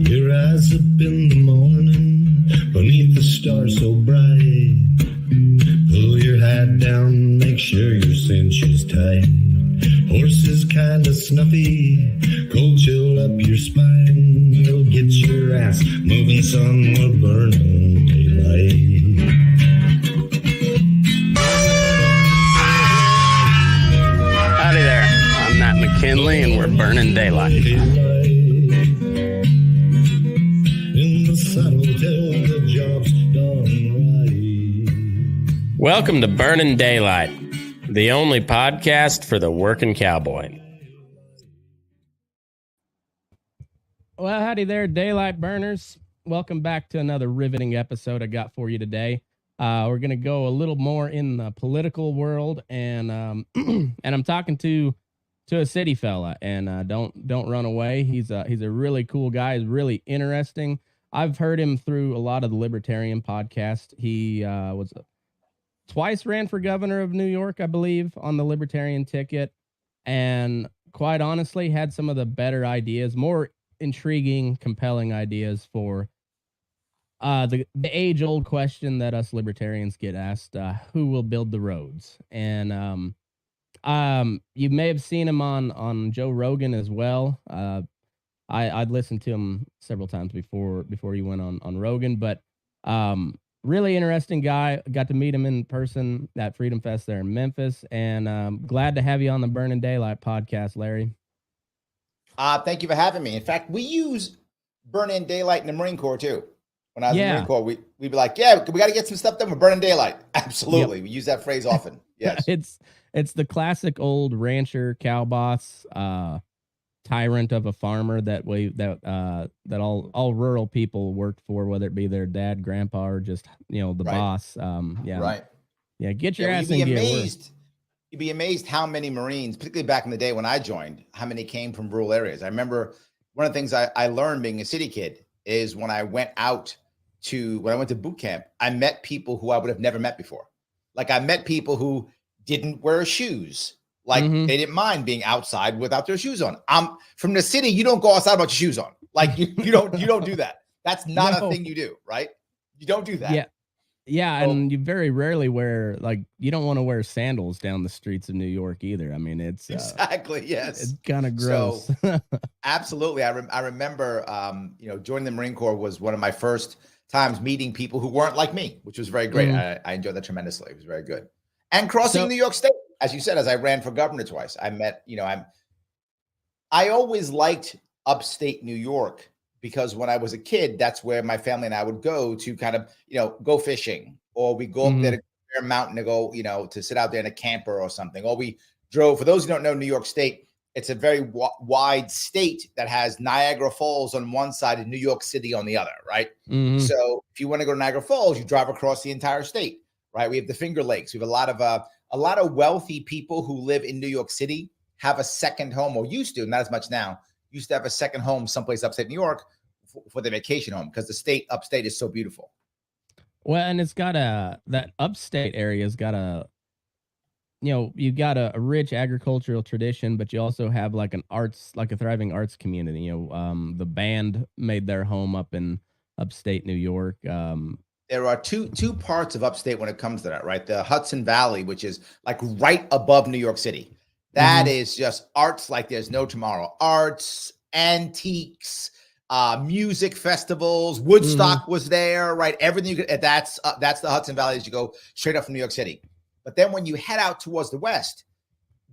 Your eyes up in the morning, beneath the stars so bright. Pull your hat down, make sure your cinch is tight. Horse is kinda snuffy, cold chill up your spine. You'll get your ass moving, son, we're burning daylight. Howdy there, I'm Matt McKinley and we're burning daylight. In the saddle till the job's done right. Welcome to Burning Daylight, the only podcast for the working cowboy. Well, howdy there, daylight burners. Welcome back to another riveting episode I got for you today. We're going to go a little more in the political world, and and I'm talking to a city fella, and don't run away. He's a really cool guy. He's really interesting. I've heard him through a lot of the Libertarian podcast. He twice ran for governor of New York, I believe, on the Libertarian ticket, and quite honestly had some of the better ideas, more intriguing, compelling ideas for the age-old question that us libertarians get asked: who will build the roads? And you may have seen him on Joe Rogan as well. I'd listened to him several times before he went on Rogan, but really interesting guy. Got to meet him in person at Freedom Fest there in Memphis, and glad to have you on the Burning Daylight podcast, Larry. Thank you for having me. In fact, we use Burning Daylight in the Marine Corps too. When I was in the Marine Corps, we'd be like, yeah, we got to get some stuff done with Burning Daylight. Absolutely. Yep. We use that phrase often. Yes. It's the classic old rancher, cow boss, tyrant of a farmer that all rural people worked for, whether it be their dad, grandpa, or just, the right. Boss. Right. Yeah. Get your ass in gear. You'd be amazed how many Marines, particularly back in the day when I joined, how many came from rural areas. I remember one of the things I learned being a city kid is when I went to boot camp, I met people who I would have never met before. Like I met people who didn't wear shoes. Like they didn't mind being outside without their shoes on. I'm from the city. You don't go outside without your shoes on. Like you don't do that. That's not a thing you do, right? You don't do that. Yeah. Yeah, and you very rarely wear, you don't want to wear sandals down the streets of New York either. I mean, it's exactly, yes. It's kind of gross. So, absolutely. I remember, joining the Marine Corps was one of my first times meeting people who weren't like me, which was very great. I enjoyed that tremendously. It was very good. And crossing New York State, as you said, as I ran for governor twice, I met, I always liked upstate New York, because when I was a kid, that's where my family and I would go to kind of, go fishing, or we go up there to Bear Mountain to go, to sit out there in a camper or something. Or we drove, for those who don't know New York State, it's a very wide state that has Niagara Falls on one side and New York City on the other, right? So if you want to go to Niagara Falls, you drive across the entire state, right? We have the Finger Lakes. We have a lot of wealthy people who live in New York City have a second home, or used to, not as much now, used to have a second home someplace upstate New York for their vacation home, because the state upstate is so beautiful. Well, and it's got that upstate area's got you've got a rich agricultural tradition, but you also have a thriving arts community. The band made their home up in upstate New York. There are two parts of upstate when it comes to that, right? The Hudson Valley, which is right above New York City. That is just arts like there's no tomorrow. Arts, antiques, music festivals. Woodstock was there, right? Everything you could. That's the Hudson Valley as you go straight up from New York City. But then when you head out towards the west,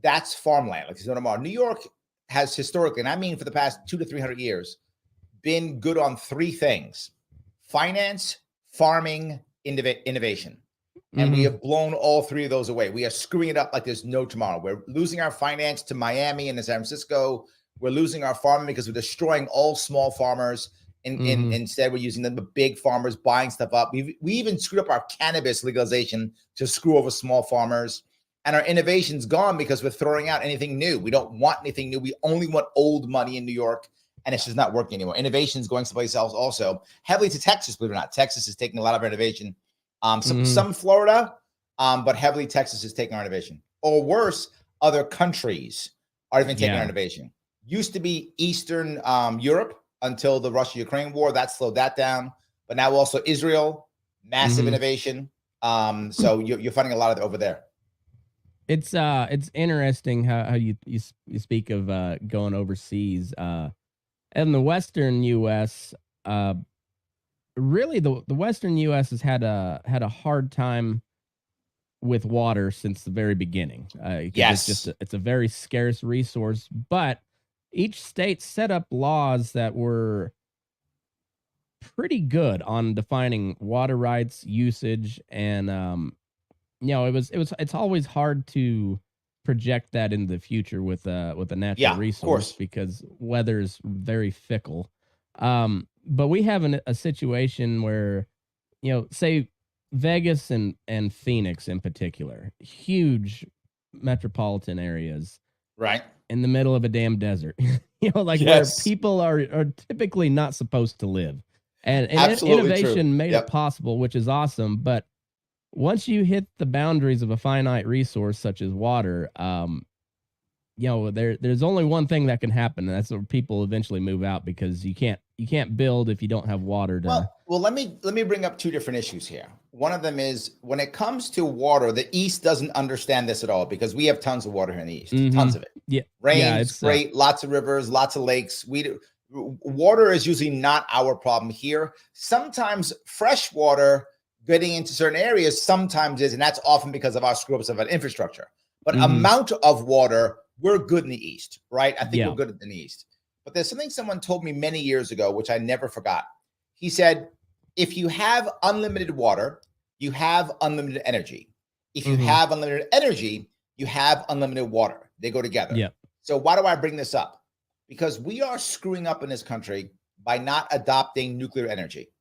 that's farmland. Like there's no tomorrow. New York has historically, and I mean for the past 200 to 300 years, been good on three things: finance, farming, innovation. And we have blown all three of those away. We are screwing it up like there's no tomorrow. We're losing our finance to Miami and to San Francisco. We're losing our farming because we're destroying all small farmers. Instead, we're using the big farmers buying stuff up. We even screwed up our cannabis legalization to screw over small farmers. And our innovation's gone because we're throwing out anything new. We don't want anything new. We only want old money in New York. And it's just not working anymore. Innovation's going someplace else also. Heavily to Texas, believe it or not. Texas is taking a lot of innovation Some Florida, but heavily Texas is taking our innovation. Or worse, other countries are even taking our innovation. Used to be Eastern Europe until the Russia-Ukraine war. That slowed that down. But now also Israel, massive innovation. So you're finding a lot of it over there. It's interesting how you speak of going overseas. In the Western U.S., really the Western U.S. has had a hard time with water since the very beginning. Yes, it's a very scarce resource, but each state set up laws that were pretty good on defining water rights, usage, and it's always hard to project that in the future with a natural resource because weather's very fickle. But we have a situation where, say Vegas and Phoenix in particular, huge metropolitan areas, right in the middle of a damn desert, where people are typically not supposed to live. And innovation made it possible, which is awesome. But once you hit the boundaries of a finite resource such as water, there's only one thing that can happen, and that's where people eventually move out because you can't build if you don't have water to. Well, let me bring up two different issues here. One of them is when it comes to water, the East doesn't understand this at all because we have tons of water here in the East, tons of it. Yeah, rain's great, lots of rivers, lots of lakes. Water is usually not our problem here. Sometimes fresh water getting into certain areas sometimes is, and that's often because of our screw-ups of an infrastructure. But amount of water, we're good in the East, right? I think we're good in the East. But there's something someone told me many years ago, which I never forgot. He said, if you have unlimited water, you have unlimited energy. If you have unlimited energy, you have unlimited water. They go together. Yeah. So why do I bring this up? Because we are screwing up in this country by not adopting nuclear energy.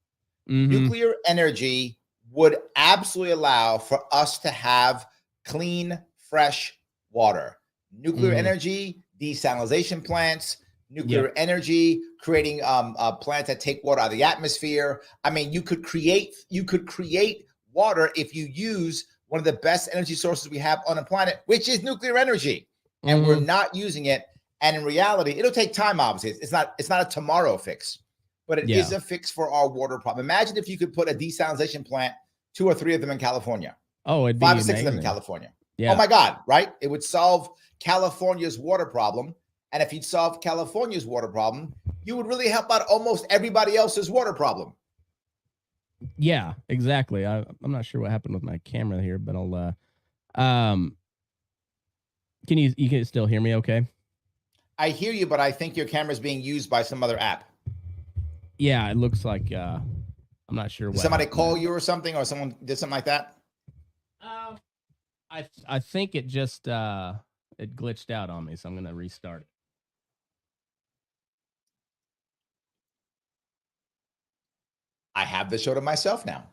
Nuclear energy would absolutely allow for us to have clean, fresh water. Nuclear energy, desalination plants, nuclear energy, creating plants that take water out of the atmosphere. I mean, you could create water if you use one of the best energy sources we have on the planet, which is nuclear energy. And we're not using it. And in reality, it'll take time, obviously. It's not a tomorrow fix, but it is a fix for our water problem. Imagine if you could put a desalination plant, 2 or 3 of them in California. Oh, it'd be 5 or 6 of them in California. Yeah. Oh my God, right? It would solve California's water problem. And if you'd solve California's water problem, you would really help out almost everybody else's water problem. Yeah, exactly. I'm not sure what happened with my camera here, but I'll can you still hear me okay? I hear you, but I think your camera is being used by some other app. Yeah, it looks like I'm not sure. Did somebody call you or something, or someone did something like that? I think it just it glitched out on me, so I'm gonna restart it. I have the show to myself now.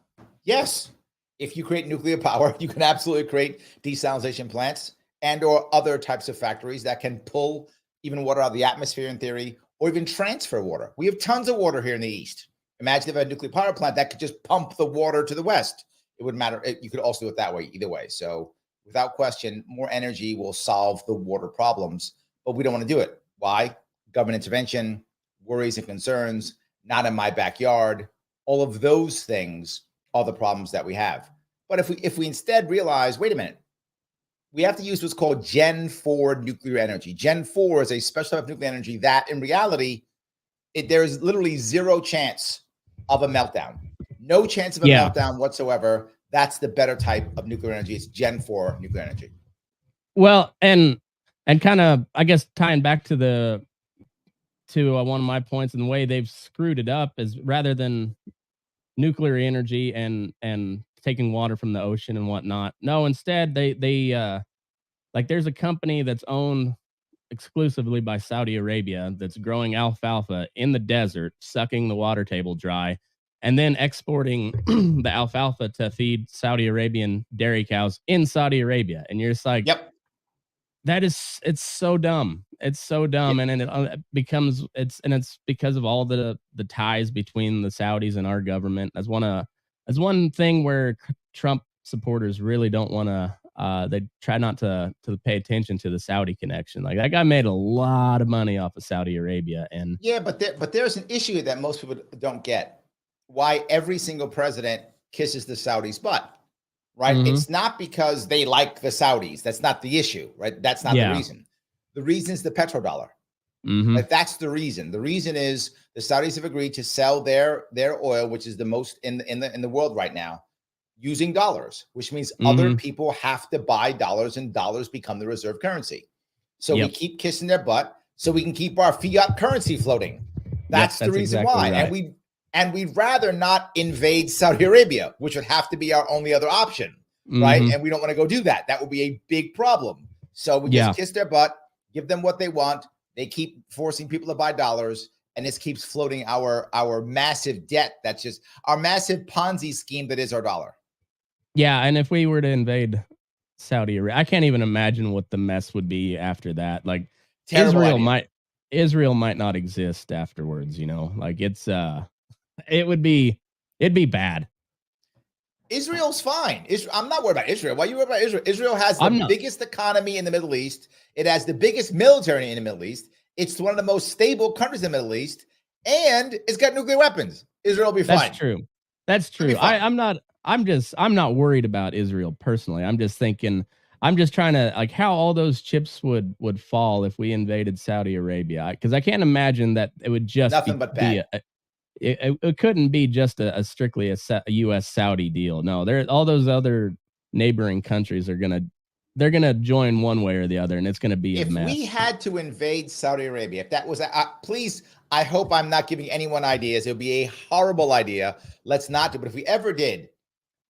Yes, if you create nuclear power, you can absolutely create desalination plants and or other types of factories that can pull even water out of the atmosphere in theory, or even transfer water. We have tons of water here in the East. Imagine if a nuclear power plant that could just pump the water to the West. It wouldn't matter. You could also do it that way, either way. So without question, more energy will solve the water problems, but we don't want to do it. Why? Government intervention, worries and concerns, not in my backyard. All of those things are the problems that we have. But if we instead realize, wait a minute, we have to use what's called Gen 4 nuclear energy. Gen 4 is a special type of nuclear energy that in reality, there is literally zero chance of a meltdown. No chance of a meltdown whatsoever. That's the better type of nuclear energy. It's Gen 4 nuclear energy. Well, and kind of, I guess, tying back to one of my points, and the way they've screwed it up is rather than nuclear energy and taking water from the ocean and whatnot. No, instead they like there's a company that's owned exclusively by Saudi Arabia that's growing alfalfa in the desert, sucking the water table dry, and then exporting the alfalfa to feed Saudi Arabian dairy cows in Saudi Arabia. And you're just like, yep, it's so dumb. It's so dumb. Yep. And it becomes, it's because of all the ties between the Saudis and our government. That's one of That's one thing where Trump supporters really don't want to. They try not to pay attention to the Saudi connection. Like that guy made a lot of money off of Saudi Arabia, and Yeah, but there's an issue that most people don't get. Why every single president kisses the Saudis' butt, right? Mhm. It's not because they like the Saudis. That's not the issue, right? That's not the reason. The reason is the petrodollar. Like that's the reason. The reason is the Saudis have agreed to sell their oil, which is the most in the world right now, using dollars, which means other people have to buy dollars, and dollars become the reserve currency. So we keep kissing their butt so we can keep our fiat currency floating. That's the reason exactly why. Right. And we'd rather not invade Saudi Arabia, which would have to be our only other option, right? And we don't want to go do that. That would be a big problem. So we just kiss their butt, give them what they want. They keep forcing people to buy dollars, and this keeps floating our massive debt. That's just our massive Ponzi scheme that is our dollar. Yeah, and if we were to invade Saudi Arabia, I can't even imagine what the mess would be after that. Like Terrible Israel might not exist afterwards, you know. Like it'd be bad. Israel's fine. I'm not worried about Israel. Why are you worried about Israel? Israel has the biggest economy in the Middle East. It has the biggest military in the Middle East. It's one of the most stable countries in the Middle East, and it's got nuclear weapons. Israel will be fine. That's true. I'm not worried about Israel personally. I'm just thinking, I'm just trying to like how all those chips would fall if we invaded Saudi Arabia. Because I can't imagine that it would just nothing but bad. It couldn't be just a strictly a U.S. Saudi deal. No, all those other neighboring countries they're gonna join one way or the other, and it's gonna be a mess. If we had to invade Saudi Arabia, if that was please, I hope I'm not giving anyone ideas. It would be a horrible idea. Let's not do. But if we ever did,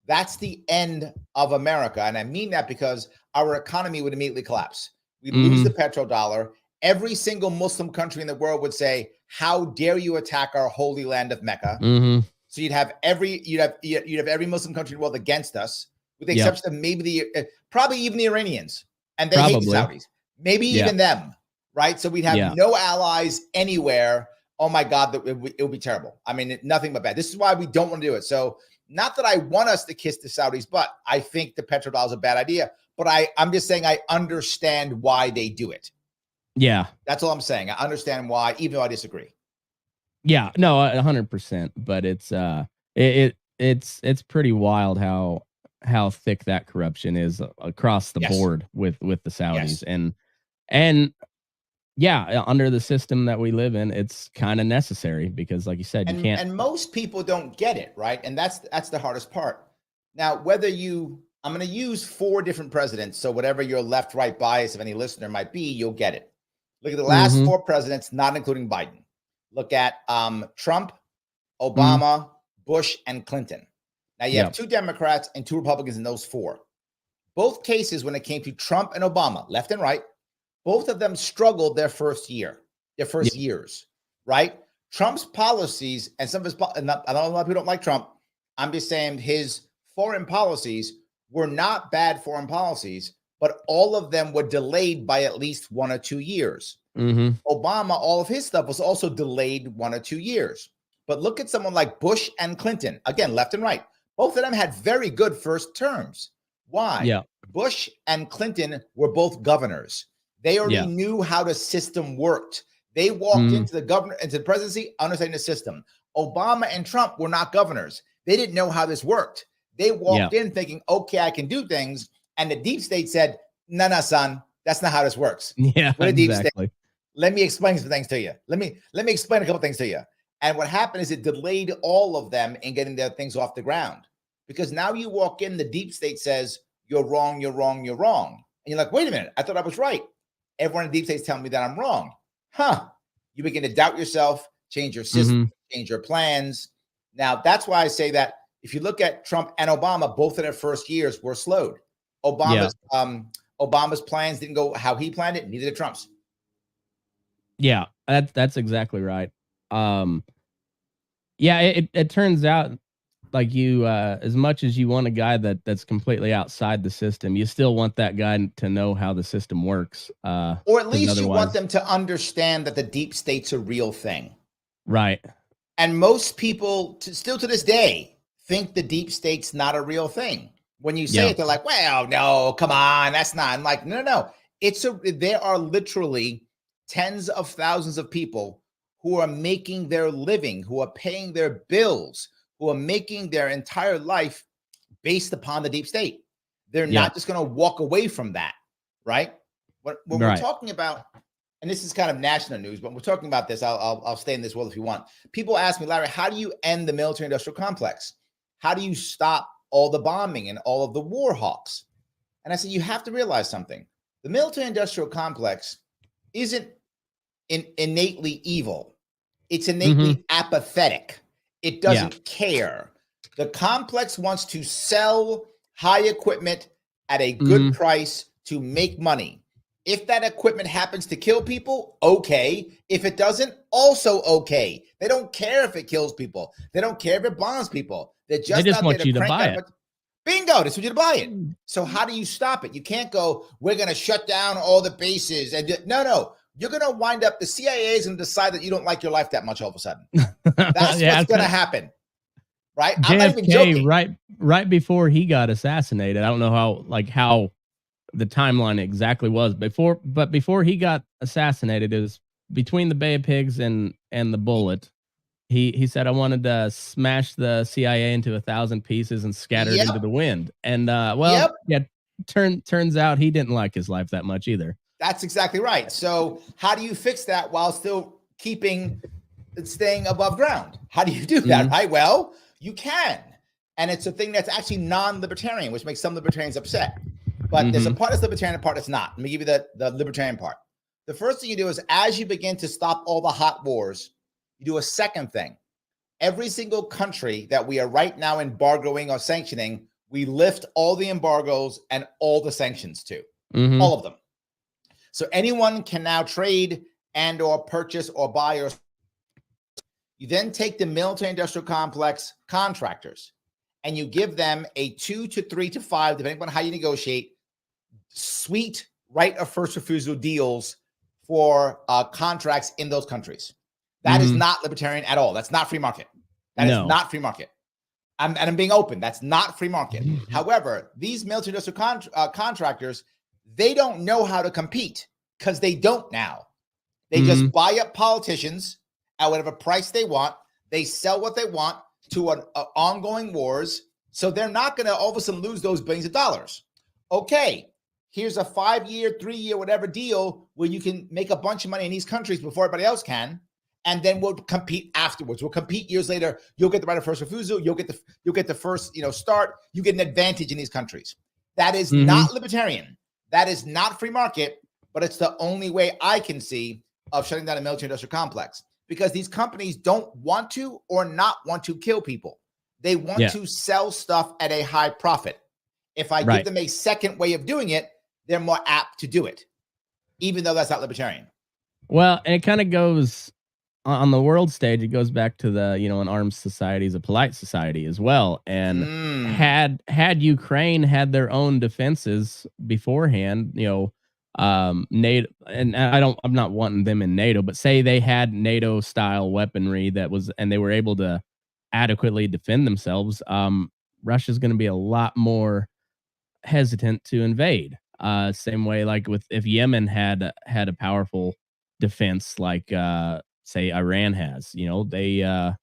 that's the end of America, and I mean that because our economy would immediately collapse. We'd lose the petrodollar. Every single Muslim country in the world would say, "How dare you attack our holy land of Mecca?" So you'd have every Muslim country in the world against us, with the exception of maybe probably even the Iranians, and they hate the Saudis. Maybe even them, right? So we'd have no allies anywhere. Oh my God, it would be terrible. I mean, nothing but bad. This is why we don't want to do it. So not that I want us to kiss the Saudis' butt. I think the petrodollar is a bad idea, but I'm just saying I understand why they do it. Yeah. That's all I'm saying. I understand why, even though I disagree. Yeah, no, 100%. But it's pretty wild how thick that corruption is across the board with the Saudis. And yeah, under the system that we live in, it's kind of necessary because, like you said, you can't. And most people don't get it, right? And that's the hardest part. Now, I'm going to use 4 different presidents, so whatever your left-right bias of any listener might be, you'll get it. Look at the last 4 presidents, not including Biden. Look at Trump, Obama, Bush, and Clinton. Now, you have 2 Democrats and 2 Republicans in those 4. Both cases, when it came to Trump and Obama, left and right, both of them struggled their first years, right? Trump's policies and some of his, I know a lot of people don't like Trump. I'm just saying his foreign policies were not bad foreign policies, but all of them were delayed by at least 1 or 2 years. Obama, all of his stuff was also delayed 1 or 2 years. But look at someone like Bush and Clinton, again, left and right. Both of them had very good first terms. Why? Yeah. Bush and Clinton were both governors. They already knew how the system worked. They walked into the presidency understanding the system. Obama and Trump were not governors. They didn't know how this worked. They walked in thinking, okay, I can do things. And the deep state said, no, son, that's not how this works. Yeah, We're the deep state. exactly. Let me explain some things to you. Let me explain a couple things to you. And what happened is it delayed all of them in getting their things off the ground. Because now you walk in, the deep state says, you're wrong, you're wrong, you're wrong. And you're like, wait a minute, I thought I was right. Everyone in the deep state is telling me that I'm wrong. You begin to doubt yourself, change your system, change your plans. Now, that's why I say that if you look at Trump and Obama, both of their first years were slowed. Obama's plans didn't go how he planned it, neither did Trump's. Yeah, that's exactly right. It turns out like you, as much as you want a guy that's completely outside the system, you still want that guy to know how the system works. Or at least you want them to understand that the deep state's a real thing. Right. And most people still to this day think the deep state's not a real thing. When you say it, they're like, well, no, come on, that's not. I'm like, no. There are literally tens of thousands of people who are making their living, who are paying their bills, who are making their entire life based upon the deep state. They're not just going to walk away from that, right? When we're talking about, and this is kind of national news, but we're talking about this, I'll stay in this world if you want. People ask me, Larry, how do you end the military-industrial complex? How do you stop all the bombing and all of the war hawks? And I said, you have to realize something. The military-industrial complex isn't innately evil. It's innately apathetic. It doesn't care. The complex wants to sell high equipment at a good price to make money. If that equipment happens to kill people, okay. If it doesn't, also okay. They don't care if it kills people. They don't care if it bombs people. They just want you to buy it. Bingo, they want you to buy it. So how do you stop it? You can't go, we're going to shut down all the bases. And no. You're going to wind up, the CIA is going to decide that you don't like your life that much all of a sudden. That's what's going to happen. Right? JFK, I'm not even joking. Right before he got assassinated, I don't know how the timeline exactly was before he got assassinated, it was between the Bay of Pigs and the bullet. He said, I wanted to smash the CIA into 1,000 pieces and scatter it into the wind. And turns out he didn't like his life that much either. That's exactly right. So how do you fix that while still staying above ground? How do you do that? Right? Well, you can. And it's a thing that's actually non-libertarian, which makes some libertarians upset. But there's a part that's libertarian and a part that's not. Let me give you the libertarian part. The first thing you do is, as you begin to stop all the hot wars, you do a second thing. Every single country that we are right now embargoing or sanctioning, we lift all the embargoes and all the sanctions to. All of them. So anyone can now trade and or purchase or buy or. You then take the military-industrial complex contractors and you give them a 2 to 3 to 5, depending on how you negotiate, sweet right of first refusal deals for contracts in those countries. That is not libertarian at all. That's not free market. That is not free market. I'm being open. That's not free market. However, these military-industrial contractors, they don't know how to compete because they don't now. They just buy up politicians at whatever price they want. They sell what they want to ongoing wars. So they're not going to all of a sudden lose those billions of dollars. Okay, here's a 5-year, 3-year, whatever deal where you can make a bunch of money in these countries before everybody else can. And then we'll compete afterwards. We'll compete years later. You'll get the right of first refusal. You'll get the first, start. You get an advantage in these countries. That is not libertarian. That is not free market, but it's the only way I can see of shutting down a military-industrial complex, because these companies don't want to or not want to kill people. They want to sell stuff at a high profit. If I give them a second way of doing it, they're more apt to do it, even though that's not libertarian. Well, and it kind of goes on the world stage. It goes back to the, an armed society is a polite society as well. And had Ukraine had their own defenses beforehand, NATO, and I'm not wanting them in NATO, but say they had NATO style weaponry and they were able to adequately defend themselves, Russia's going to be a lot more hesitant to invade. Same way, like if Yemen had a powerful defense, like say Iran has, the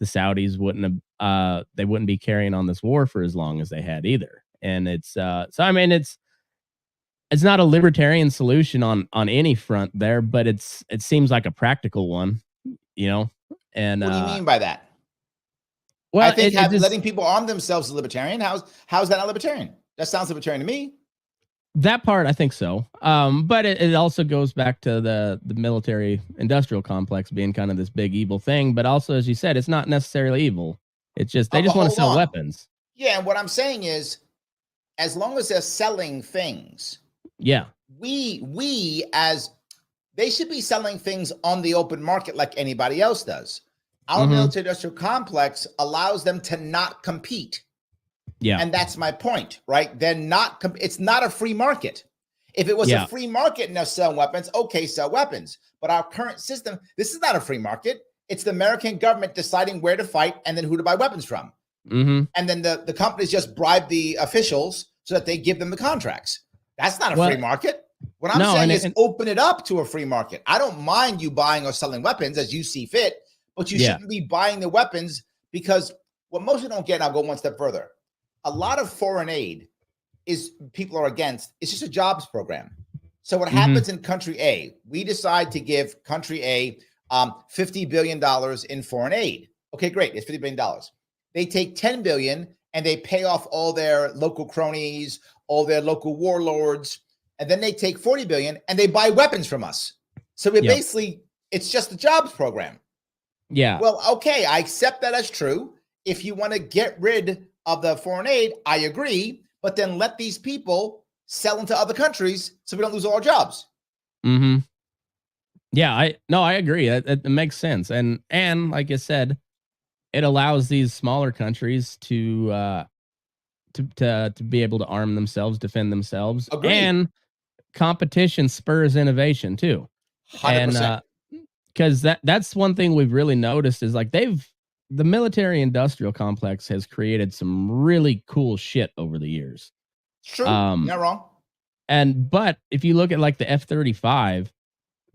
Saudis wouldn't be carrying on this war for as long as they had either. And it's it's not a libertarian solution on any front there, but it seems like a practical one, And what do you mean by that? Well, I think letting people arm themselves is libertarian. How's that not libertarian? That sounds libertarian to me. That part, I think so. But it also goes back to the military industrial complex being kind of this big evil thing. But also, as you said, it's not necessarily evil. It's just they just want to sell weapons. Yeah, and what I'm saying is, as long as they're selling things, we as they should be selling things on the open market like anybody else does. Our military industrial complex allows them to not compete. Yeah. And that's my point, right? They're not, it's not a free market. If it was a free market and they're selling weapons, okay, sell weapons. But our current system, this is not a free market. It's the American government deciding where to fight and then who to buy weapons from. Mm-hmm. And then the companies just bribe the officials so that they give them the contracts. That's not a free market. What I'm saying is open it up to a free market. I don't mind you buying or selling weapons as you see fit, but you shouldn't be buying the weapons, because what most people don't get, and I'll go one step further, a lot of foreign aid is people are against. It's just a jobs program. So what happens in country A, we decide to give country A $50 billion in foreign aid. Okay, great. It's $50 billion. They take $10 billion and they pay off all their local cronies, all their local warlords. And then they take $40 billion and they buy weapons from us. So we basically, it's just a jobs program. Yeah. Well, okay, I accept that as true. If you want to get rid of the foreign aid, I agree. But then let these people sell into other countries so we don't lose all our jobs. Mm-hmm. Yeah, I agree. It makes sense. And like I said, it allows these smaller countries to be able to arm themselves, defend themselves. Agreed. And competition spurs innovation too. 100%. And because that's one thing we've really noticed is like the military industrial complex has created some really cool shit over the years. It's true. Not wrong. But if you look at like the F-35,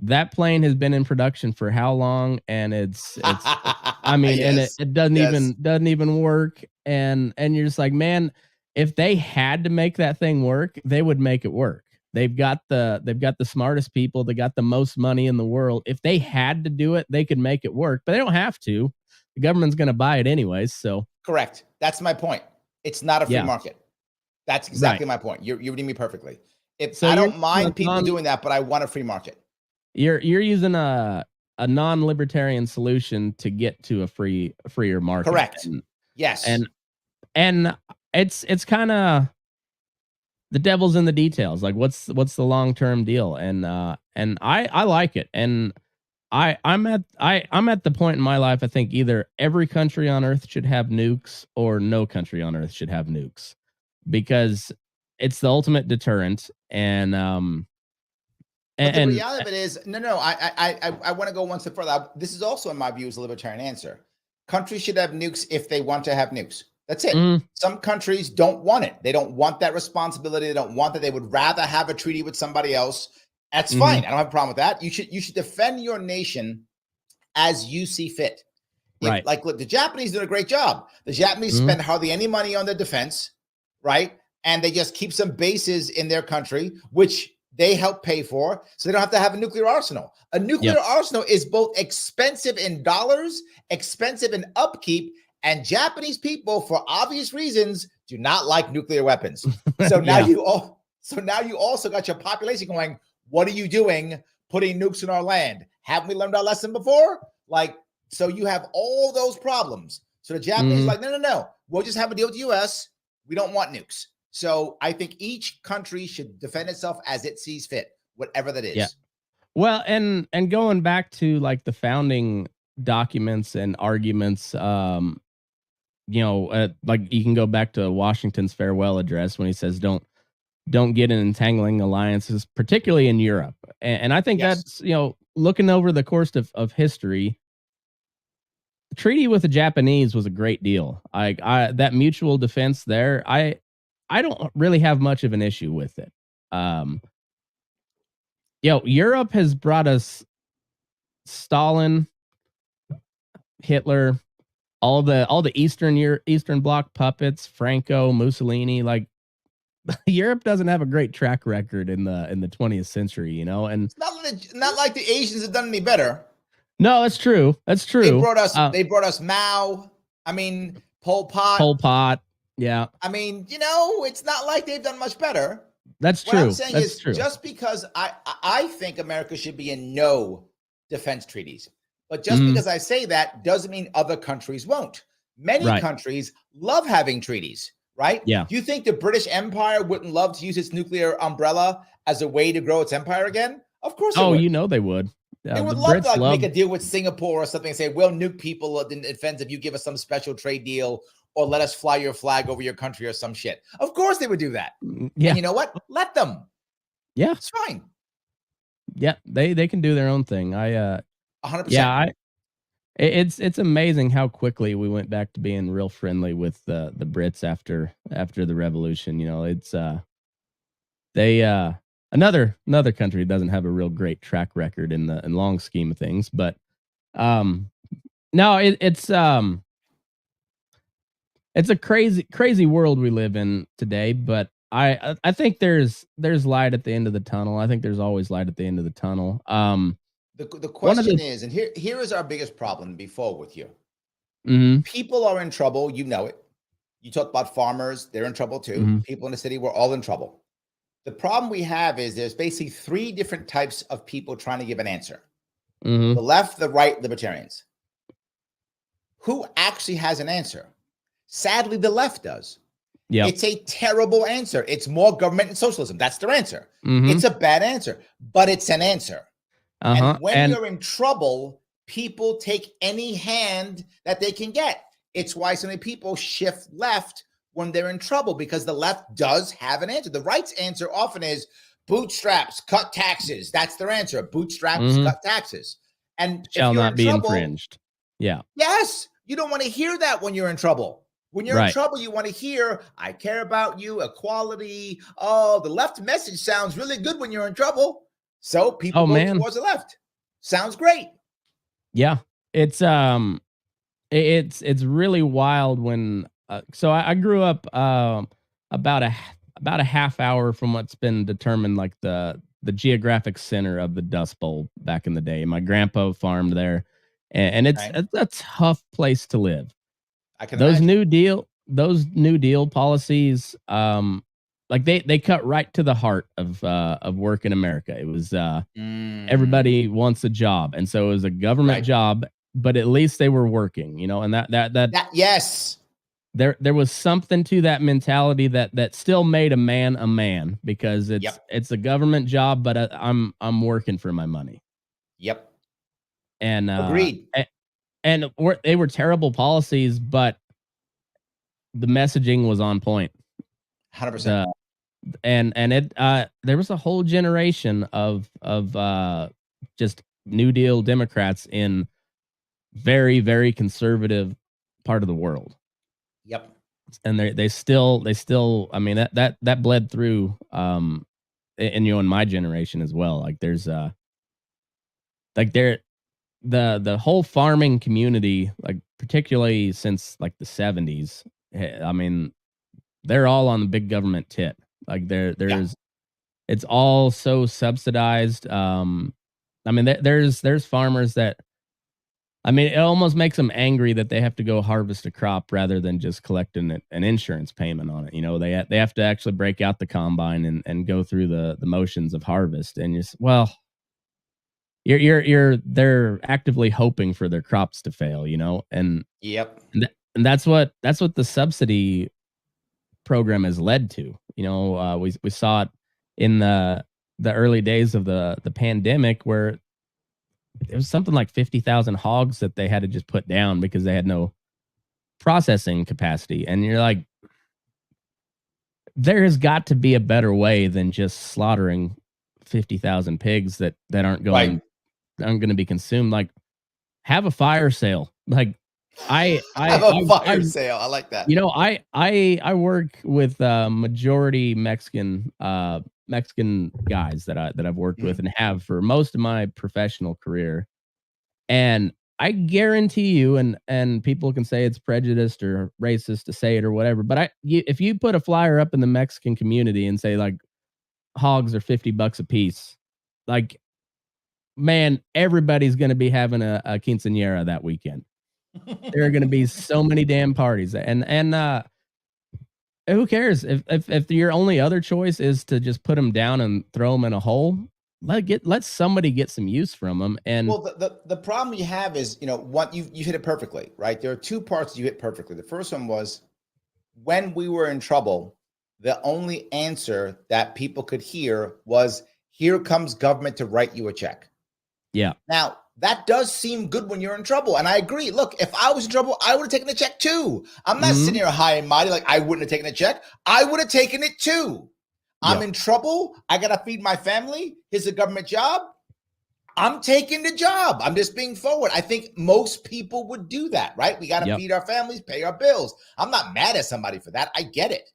that plane has been in production for how long? And it's I mean, yes. And it doesn't even work. And you're just like, man, if they had to make that thing work, they would make it work. They've got the smartest people. They got the most money in the world. If they had to do it, they could make it work, but they don't have to. The government's going to buy it anyways. So correct. That's my point. It's not a free market. That's exactly my point. You're reading me perfectly. I don't mind people doing that, but I want a free market. You're using a non-libertarian solution to get to a freer market. Correct. Yes. And it's kind of the devil's in the details. Like what's the long-term deal? And I like it. And I'm at the point in my life, I think either every country on earth should have nukes or no country on earth should have nukes, because it's the ultimate deterrent. And but the reality of it is, no, I want to go one step further. This is also, in my view, is a libertarian answer. Countries should have nukes if they want to have nukes. That's it. Some countries don't want it. They don't want that responsibility. They don't want that. They would rather have a treaty with somebody else. That's fine. I don't have a problem with that. You should defend your nation as you see fit. Right. Like, look, the Japanese did a great job. The Japanese spend hardly any money on their defense, right? And they just keep some bases in their country, which they help pay for, so they don't have to have a nuclear arsenal. A nuclear arsenal is both expensive in dollars, expensive in upkeep, and Japanese people, for obvious reasons, do not like nuclear weapons. So now you also got your population going, what are you doing putting nukes in our land? Haven't we learned our lesson before? Like, so you have all those problems. So the Japanese are like, no, we'll just have a deal with the US. We don't want nukes. So I think each country should defend itself as it sees fit, whatever that is. Yeah. Well, and going back to like the founding documents and arguments, like you can go back to Washington's farewell address when he says, don't get in entangling alliances, particularly in Europe. And I think that's, looking over the course of history, the treaty with the Japanese was a great deal. That mutual defense there, I don't really have much of an issue with it. Europe has brought us Stalin, Hitler, all the Eastern Bloc puppets, Franco, Mussolini. Like Europe doesn't have a great track record in the 20th century, and it's not like the Asians have done any better. No, that's true. That's true. They brought us Mao. I mean, Pol Pot. Yeah. I mean, it's not like they've done much better. That's true. What I'm saying is just because I think America should be in no defense treaties, but just because I say that doesn't mean other countries won't. Many countries love having treaties, right? Yeah. Do you think the British Empire wouldn't love to use its nuclear umbrella as a way to grow its empire again? Of course they would. They would. They would love to make a deal with Singapore or something and say, we'll nuke people in defense if you give us some special trade deal or let us fly your flag over your country or some shit. Of course they would do that. Yeah. And you know what? Let them. Yeah. It's fine. Yeah. They can do their own thing. 100%. Yeah. It's amazing how quickly we went back to being real friendly with the Brits after the revolution. You know, it's they another country doesn't have a real great track record in the long scheme of things, but um no, it's a crazy world we live in today, but I think there's light at the end of the tunnel. I think there's always light at the end of the tunnel. The One of question the is, and here is our biggest problem before with you. Mhm, People are in trouble, you know it. You talk about farmers, they're in trouble too. mhm, People in the city, we're all in trouble. The problem we have is there's basically three different types of people trying to give an answer. mhm. The left, the right, libertarians. Who actually has an answer? Sadly, the left does. Yep. It's a terrible answer. It's more government and socialism. That's their answer. Mhm. It's a bad answer, but it's an answer. Uh-huh. And when you're in trouble, people take any hand that they can get. It's why so many people shift left when they're in trouble, because the left does have an answer. The right's answer often is bootstraps, cut taxes. That's their answer. Bootstraps, Mhm. cut taxes. And if Shall you're not in be trouble, infringed. Yeah. yes, you don't want to hear that when you're in trouble. When you're in Right. trouble, you want to hear, I care about you, equality. Oh, the left message sounds really good when you're in trouble. So people Oh, go man. towards the left. Sounds great. Yeah. It's really wild when so I grew up about a half hour from what's been determined like the geographic center of the Dust Bowl back in the day. My grandpa farmed there, and Okay. it's a tough place to live. I can Those imagine. those New Deal policies, like they cut right to the heart of work in America. It was everybody wants a job, and so it was a government Right. job, but at least they were working, you know, and That yes. there was something to that mentality that still made a man because Yep. it's a government job, but I'm working for my money, Yep. and Agreed. they were terrible policies, but the messaging was on point. 100%. The and it there was a whole generation of just New Deal Democrats in very conservative part of the world, Yep. and they still I mean that bled through and you know in my generation as well. Like there's like there the whole farming community, like particularly since like the 70s, I mean they're all on the big government tit. Like Yeah. there's it's all so subsidized. I mean there's farmers that, I mean, it almost makes them angry that they have to go harvest a crop rather than just collecting an insurance payment on it. You know, they have to actually break out the combine and go through the motions of harvest. And just, well, they're actively hoping for their crops to fail. You know, Yep. and that's what the subsidy program has led to. You know, we saw it in the early days of the pandemic where it was something like 50,000 hogs that they had to just put down because they had no processing capacity. And you're like, there has got to be a better way than just slaughtering 50,000 pigs that aren't Right. going to be consumed. Like, have a fire sale. Like, Have a fire sale. I like that. you know, I work with majority Mexican guys that I've worked with and have for most of my professional career. And I guarantee you, and people can say it's prejudiced or racist to say it or whatever, but if you put a flyer up in the Mexican community and say like hogs are $50 a piece, like, man, everybody's going to be having a quinceañera that weekend. There are going to be so many damn parties, and who cares if your only other choice is to just put them down and throw them in a hole? Let somebody get some use from them. And Well, the problem you have is, you know, what you hit it perfectly, right? There are two parts you hit perfectly. The first one was when we were in trouble, the only answer that people could hear was, here comes government to write you a check. yeah, Now, that does seem good when you're in trouble. And I agree. Look, if I was in trouble, I would have taken a check too. I'm not sitting here high and mighty like I wouldn't have taken a check. I would have taken it too. I'm Yep. in trouble. I got to feed my family. Here's a government job. I'm taking the job. I'm just being forward. I think most people would do that, right? We got to feed our families, pay our bills. I'm not mad at somebody for that. I get it.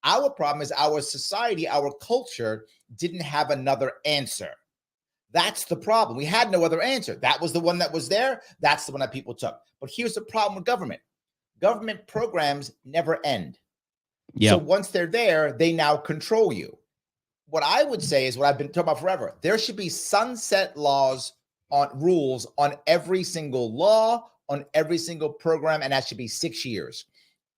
Our problem is our society, our culture didn't have another answer. That's the problem. We had no other answer. That was the one that was there. That's the one that people took. But here's the problem with government. Government programs never end. So once they're there, they now control you. What I would say is what I've been talking about forever. There should be sunset laws on rules on every single law, on every single program, and that should be 6 years.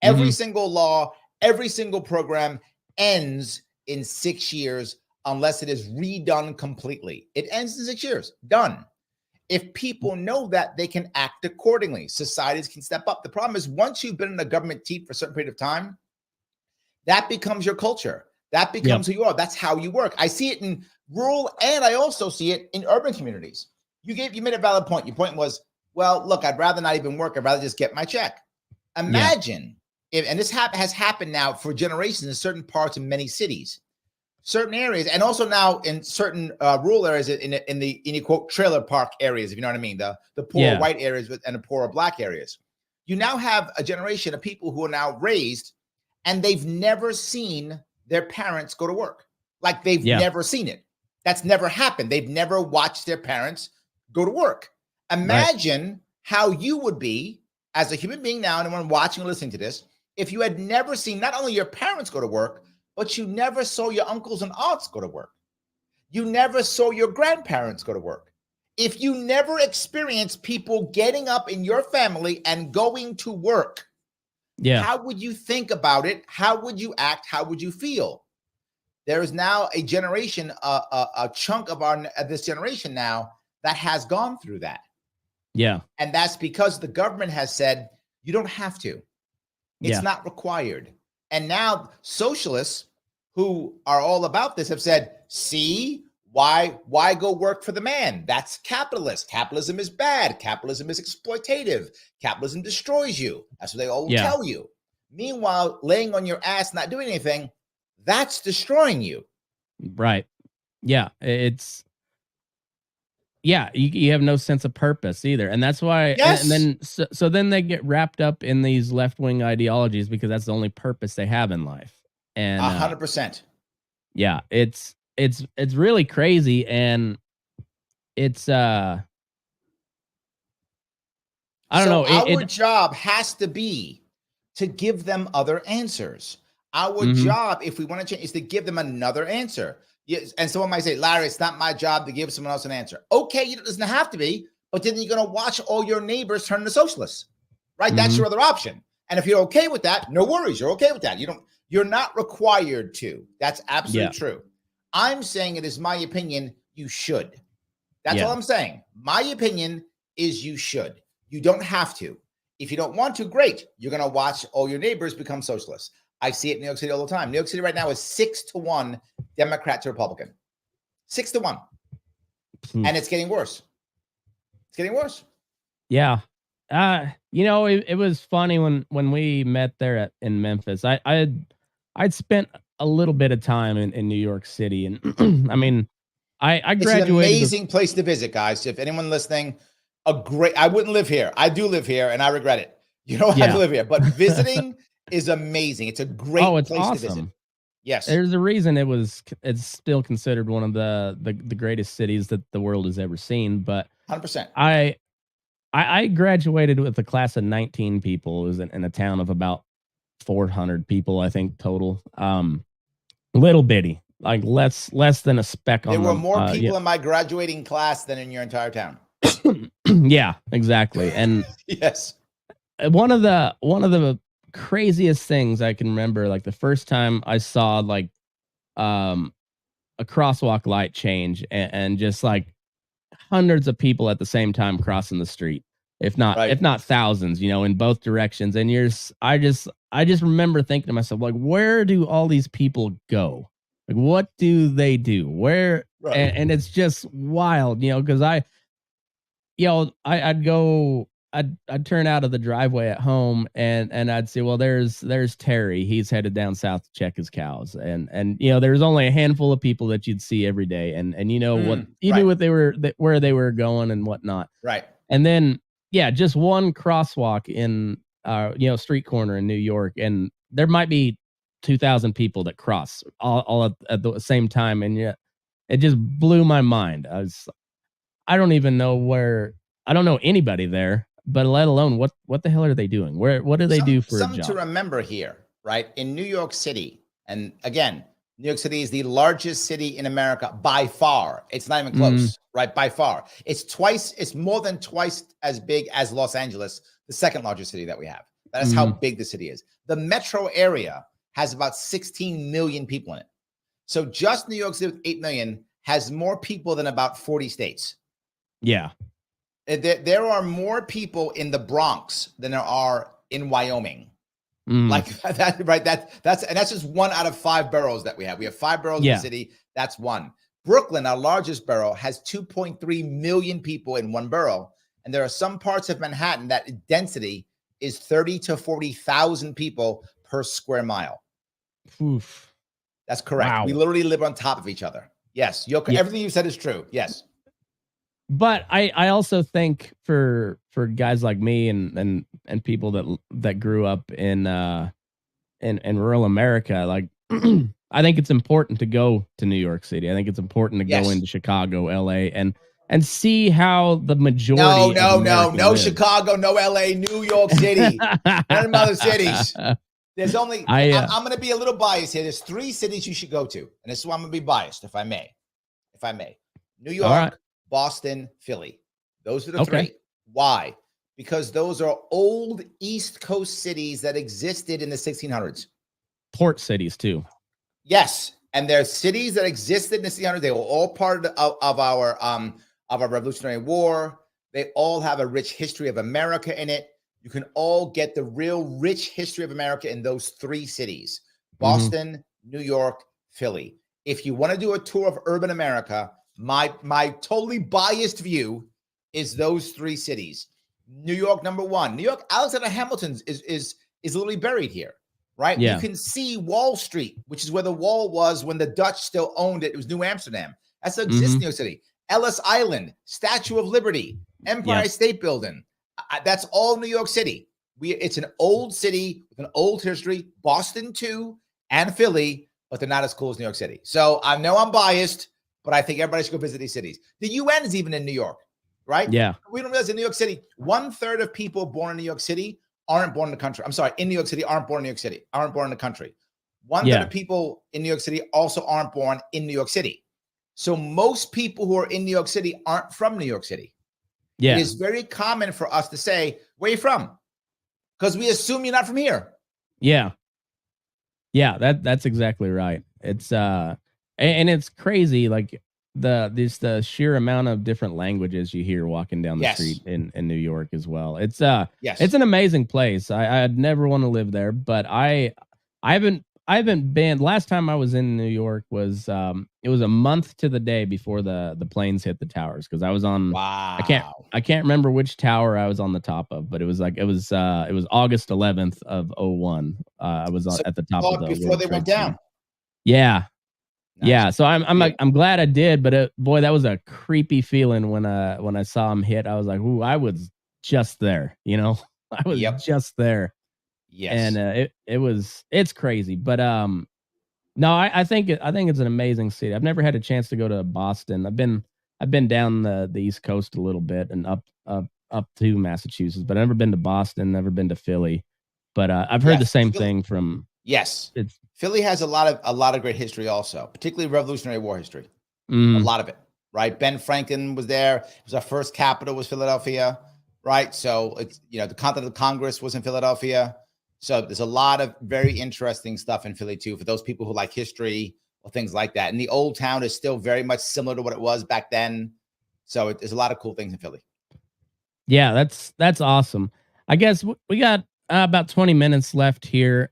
Every single law, every single program ends in 6 years unless it is redone completely. It ends in 6 years. Done. If people know that, they can act accordingly. Societies can step up. The problem is once you've been in a government seat for a certain period of time, that becomes your culture. That becomes who you are. That's how you work. I see it in rural, and I also see it in urban communities. You made a valid point. Your point was, well, look, I'd rather not even work. I'd rather just get my check. Imagine if, and this has happened now for generations in certain parts of many cities, certain areas, and also now in certain rural areas in the quote trailer park areas, if you know what I mean, the poor white areas and the poorer black areas. You now have a generation of people who are now raised, and they've never seen their parents go to work. Like they've never seen it. That's never happened. They've never watched their parents go to work. Imagine how you would be as a human being now, and anyone watching or listening to this, if you had never seen not only your parents go to work, but you never saw your uncles and aunts go to work. You never saw your grandparents go to work. If you never experienced people getting up in your family and going to work, how would you think about it? How would you act? How would you feel? There is now a generation, a chunk of this generation now that has gone through that. Yeah. And that's because the government has said, you don't have to. It's not required. And now socialists who are all about this have said, see, why go work for the man? That's capitalist. Capitalism is bad. Capitalism is exploitative. Capitalism destroys you. That's what they all tell you. Meanwhile, laying on your ass, not doing anything, that's destroying you. Right. Yeah. You have no sense of purpose either. And that's why, and then, so then they get wrapped up in these left-wing ideologies because that's the only purpose they have in life. And 100%. Yeah, it's really crazy. And it's, I don't know. Our job has to be to give them other answers. Our job, if we want to change, is to give them another answer. Yes, and someone might say, Larry, it's not my job to give someone else an answer. Okay, it doesn't have to be, but then you're going to watch all your neighbors turn into socialists, right? That's your other option. And if you're okay with that, no worries. You're okay with that. You're not required to. That's absolutely true. I'm saying it is my opinion. You should. That's all I'm saying. My opinion is you should. You don't have to. If you don't want to, great. You're going to watch all your neighbors become socialists. I see it in New York City all the time. New York City right now is 6-1 Democrat to Republican. 6-1. And it's getting worse. It's getting worse. Yeah. It was funny when we met there in Memphis. I'd spent a little bit of time in New York City. And I mean, I graduated. It's an amazing place to visit, guys. If anyone listening, I wouldn't live here. I do live here and I regret it. You don't have to live here, but visiting is amazing. It's a great place to visit. Yes. There's a reason it's still considered one of the greatest cities that the world has ever seen. But 100%. I graduated with a class of 19 people. It was in a town of about 400 people, I think, total. Little bitty, like less than a speck on the. There were more people in my graduating class than in your entire town. Yeah, exactly. And yes, one of the craziest things I can remember, like the first time I saw like a crosswalk light change and just like hundreds of people at the same time crossing the street, if not thousands, in both directions. And I just remember thinking to myself, like, where do all these people go? Like, what do they do? Where? Right. And it's just wild, because I'd go I'd turn out of the driveway at home and I'd say, well, there's Terry. He's headed down south to check his cows. And there's only a handful of people that you'd see every day. And what you right. knew what they were where they were going and whatnot. Right. And then just one crosswalk in street corner in New York, and there might be 2,000 people that cross all at the same time, and yet it just blew my mind. I don't even know where. I don't know anybody there, but let alone what the hell are they doing? What do they do for a job? Something to remember here, right? In New York City, and again, New York City is the largest city in America by far. It's not even close, right? By far. It's more than twice as big as Los Angeles, the second largest city that we have. That is how big the city is. The metro area has about 16 million people in it. So just New York City with 8 million has more people than about 40 states. Yeah. There are more people in the Bronx than there are in Wyoming. Like that, right? That's just 1 out of 5 boroughs that we have. We have 5 boroughs in the city. That's one. Brooklyn, our largest borough, has 2.3 million people in one borough. And there are some parts of Manhattan that density is 30 to 40,000 people per square mile. Oof. That's correct. Wow. We literally live on top of each other. Yes. Everything you said is true. Yes. But I also think for guys like me and people that grew up in rural America, like I think it's important to go to New York City. I think it's important to go into Chicago, LA, and see how the majority. No, Chicago, no LA, New York City, none of other cities. There's only. I'm going to be a little biased here. There's 3 cities you should go to, and this is why I'm going to be biased, if I may. New York, Boston, Philly. Those are the 3. Why? Because those are old East Coast cities that existed in the 1600s. Port cities too. Yes, and they're cities that existed in the 1600s. They were all part of our Revolutionary War. They all have a rich history of America in it. You can all get the real rich history of America in those 3 cities: Boston, New York, Philly. If you want to do a tour of urban America, my totally biased view is those 3 cities. New York, number 1. New York, Alexander Hamilton is literally buried here, right? Yeah. You can see Wall Street, which is where the wall was when the Dutch still owned it. It was New Amsterdam. That's exists in New York City. Ellis Island, Statue of Liberty, Empire State Building. That's all New York City. It's an old city with an old history. Boston too, and Philly, but they're not as cool as New York City. So I know I'm biased, but I think everybody should go visit these cities. The UN is even in New York, right? Yeah. We don't realize in New York City, 1/3 of people born in New York City aren't born in the country. I'm sorry, in New York City aren't born in New York City, aren't born in the country. 1/3 of people in New York City also aren't born in New York City. So most people who are in New York City aren't from New York City. Yeah. It is very common for us to say, where are you from? Because we assume you're not from here. Yeah. Yeah, that's exactly right. It's and it's crazy, like the sheer amount of different languages you hear walking down the street in New York as well. It's it's an amazing place. I'd never want to live there, but I haven't been. Last time I was in New York was it was a month to the day before the planes hit the towers, because I was on. Wow. I can't remember which tower I was on the top of, but it was August 11th of 2001. I was at the top of the before World they Trade went down. Center. Yeah. Nice. Yeah, so I'm glad I did, but boy, that was a creepy feeling when I saw him hit. I was like, "Ooh, I was just there," I was just there. Yes, and it's crazy, but no, I think it's an amazing city. I've never had a chance to go to Boston. I've been down the East Coast a little bit and up to Massachusetts, but I've never been to Boston, never been to Philly. But I've heard the same thing from. Yes, Philly has a lot of great history also, particularly Revolutionary War history. A lot of it, right? Ben Franklin was there. It was our first capital was Philadelphia, right? So it's the Continental Congress was in Philadelphia. So there's a lot of very interesting stuff in Philly too for those people who like history or things like that. And the old town is still very much similar to what it was back then. So there's a lot of cool things in Philly. Yeah, that's awesome. I guess we got about 20 minutes left here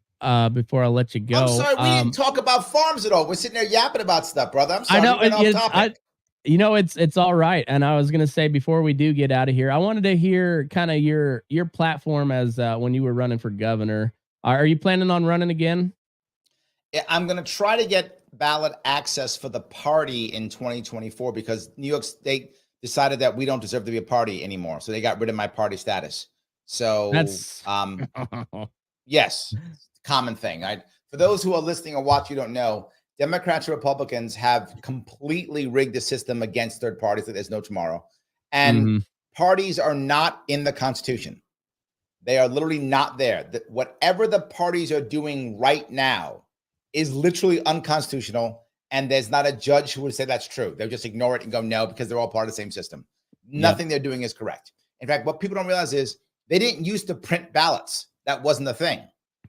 before I let you go. I'm sorry, we didn't talk about farms at all. We're sitting there yapping about stuff, brother. I'm sorry. I know. It's all right. And I was gonna say before we do get out of here, I wanted to hear kind of your platform as when you were running for governor. Are you planning on running again? Yeah, I'm going to try to get ballot access for the party in 2024 because New York State decided that we don't deserve to be a party anymore. So they got rid of my party status. So, That's yes, common thing. For those who are listening or watch, you don't know, Democrats and Republicans have completely rigged the system against third parties that there's no tomorrow. And parties are not in the Constitution. They are literally not there. Whatever the parties are doing right now is literally unconstitutional. And there's not a judge who would say that's true. They'll just ignore it and go, no, because they're all part of the same system. Nothing they're doing is correct. In fact, what people don't realize is they didn't used to print ballots. That wasn't the thing.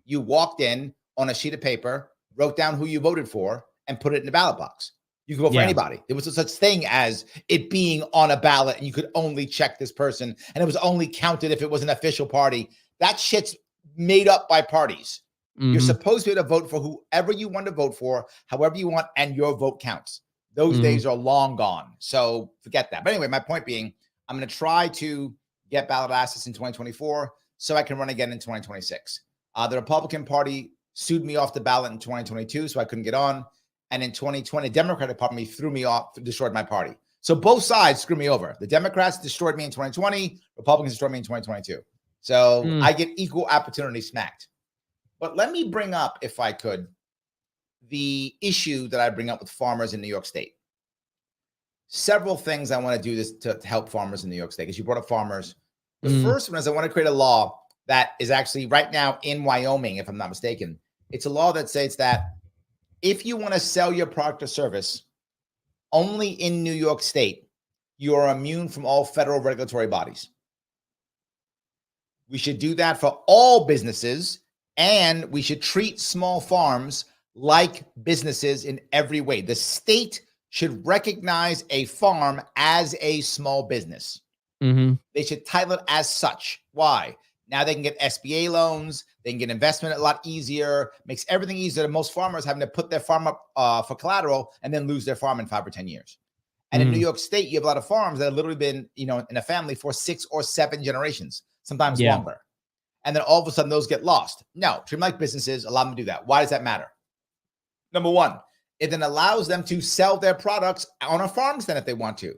You walked in on a sheet of paper, wrote down who you voted for, and put it in the ballot box. You could vote for anybody. There was no such thing as it being on a ballot and you could only check this person and it was only counted if it was an official party. That shit's made up by parties. You're supposed to be able to vote for whoever you want to vote for, however you want, and your vote counts. Those days are long gone. So forget that. But anyway, my point being, I'm going to try to get ballot access in 2024 so I can run again in 2026. The Republican Party sued me off the ballot in 2022, so I couldn't get on. And in 2020, the Democratic Party threw me off, destroyed my party. So both sides screwed me over. The Democrats destroyed me in 2020. Republicans destroyed me in 2022. So I get equal opportunity smacked. But let me bring up, if I could, the issue that I bring up with farmers in New York State. Several things I want to do this to help farmers in New York State, because you brought up farmers. The first one is I want to create a law that is actually right now in Wyoming, if I'm not mistaken. It's a law that states that if you want to sell your product or service only in New York State, you are immune from all federal regulatory bodies. We should do that for all businesses, and we should treat small farms like businesses in every way. The state should recognize a farm as a small business. They should title it as such. Why? Now they can get SBA loans. They can get investment a lot easier. Makes everything easier than most farmers having to put their farm up for collateral and then lose their farm in 5 or 10 years. And in New York State, you have a lot of farms that have literally been, in a family for 6 or 7 generations, sometimes longer. And then all of a sudden those get lost. No, treat them like businesses, allow them to do that. Why does that matter? Number one, it then allows them to sell their products on a farm stand if they want to.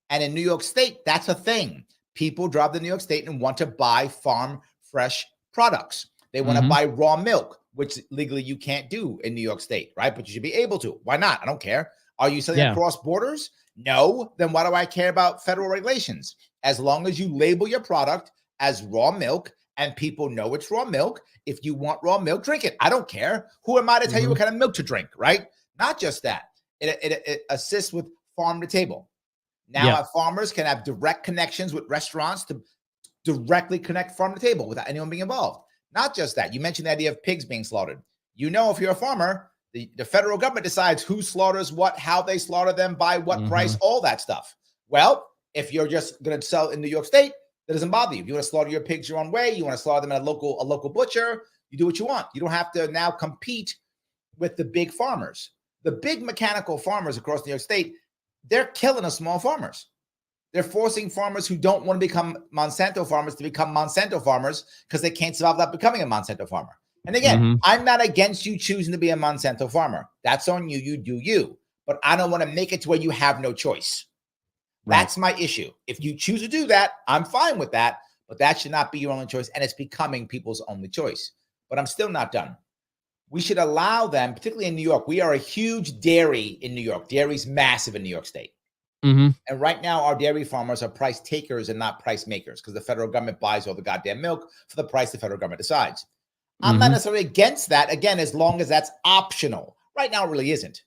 And in New York State, that's a thing. People drive to New York State and want to buy farm fresh products. They want to buy raw milk, which legally you can't do in New York State, right? But you should be able to. Why not? I don't care. Are you selling across borders? No. Then why do I care about federal regulations? As long as you label your product as raw milk and people know it's raw milk, if you want raw milk, drink it. I don't care. Who am I to tell you what kind of milk to drink, right? Not just that. It assists with farm to table. Now our farmers can have direct connections with restaurants to directly connect farm to table without anyone being involved. Not just that. You mentioned the idea of pigs being slaughtered. If you're a farmer, the federal government decides who slaughters what, how they slaughter them, by what price, all that stuff. Well, if you're just going to sell in New York State, that doesn't bother you. If you want to slaughter your pigs your own way, you want to slaughter them at a local butcher, you do what you want. You don't have to now compete with the big farmers. The big mechanical farmers across New York State, they're killing the small farmers. They're forcing farmers who don't want to become Monsanto farmers to become Monsanto farmers because they can't survive without becoming a Monsanto farmer. And again, I'm not against you choosing to be a Monsanto farmer. That's on you. You do you. But I don't want to make it to where you have no choice. Right. That's my issue. If you choose to do that, I'm fine with that. But that should not be your only choice. And it's becoming people's only choice. But I'm still not done. We should allow them, particularly in New York. We are a huge dairy in New York. Dairy's massive in New York State. And right now, our dairy farmers are price takers and not price makers because the federal government buys all the goddamn milk for the price the federal government decides. I'm not necessarily against that, again, as long as that's optional. Right now, it really isn't.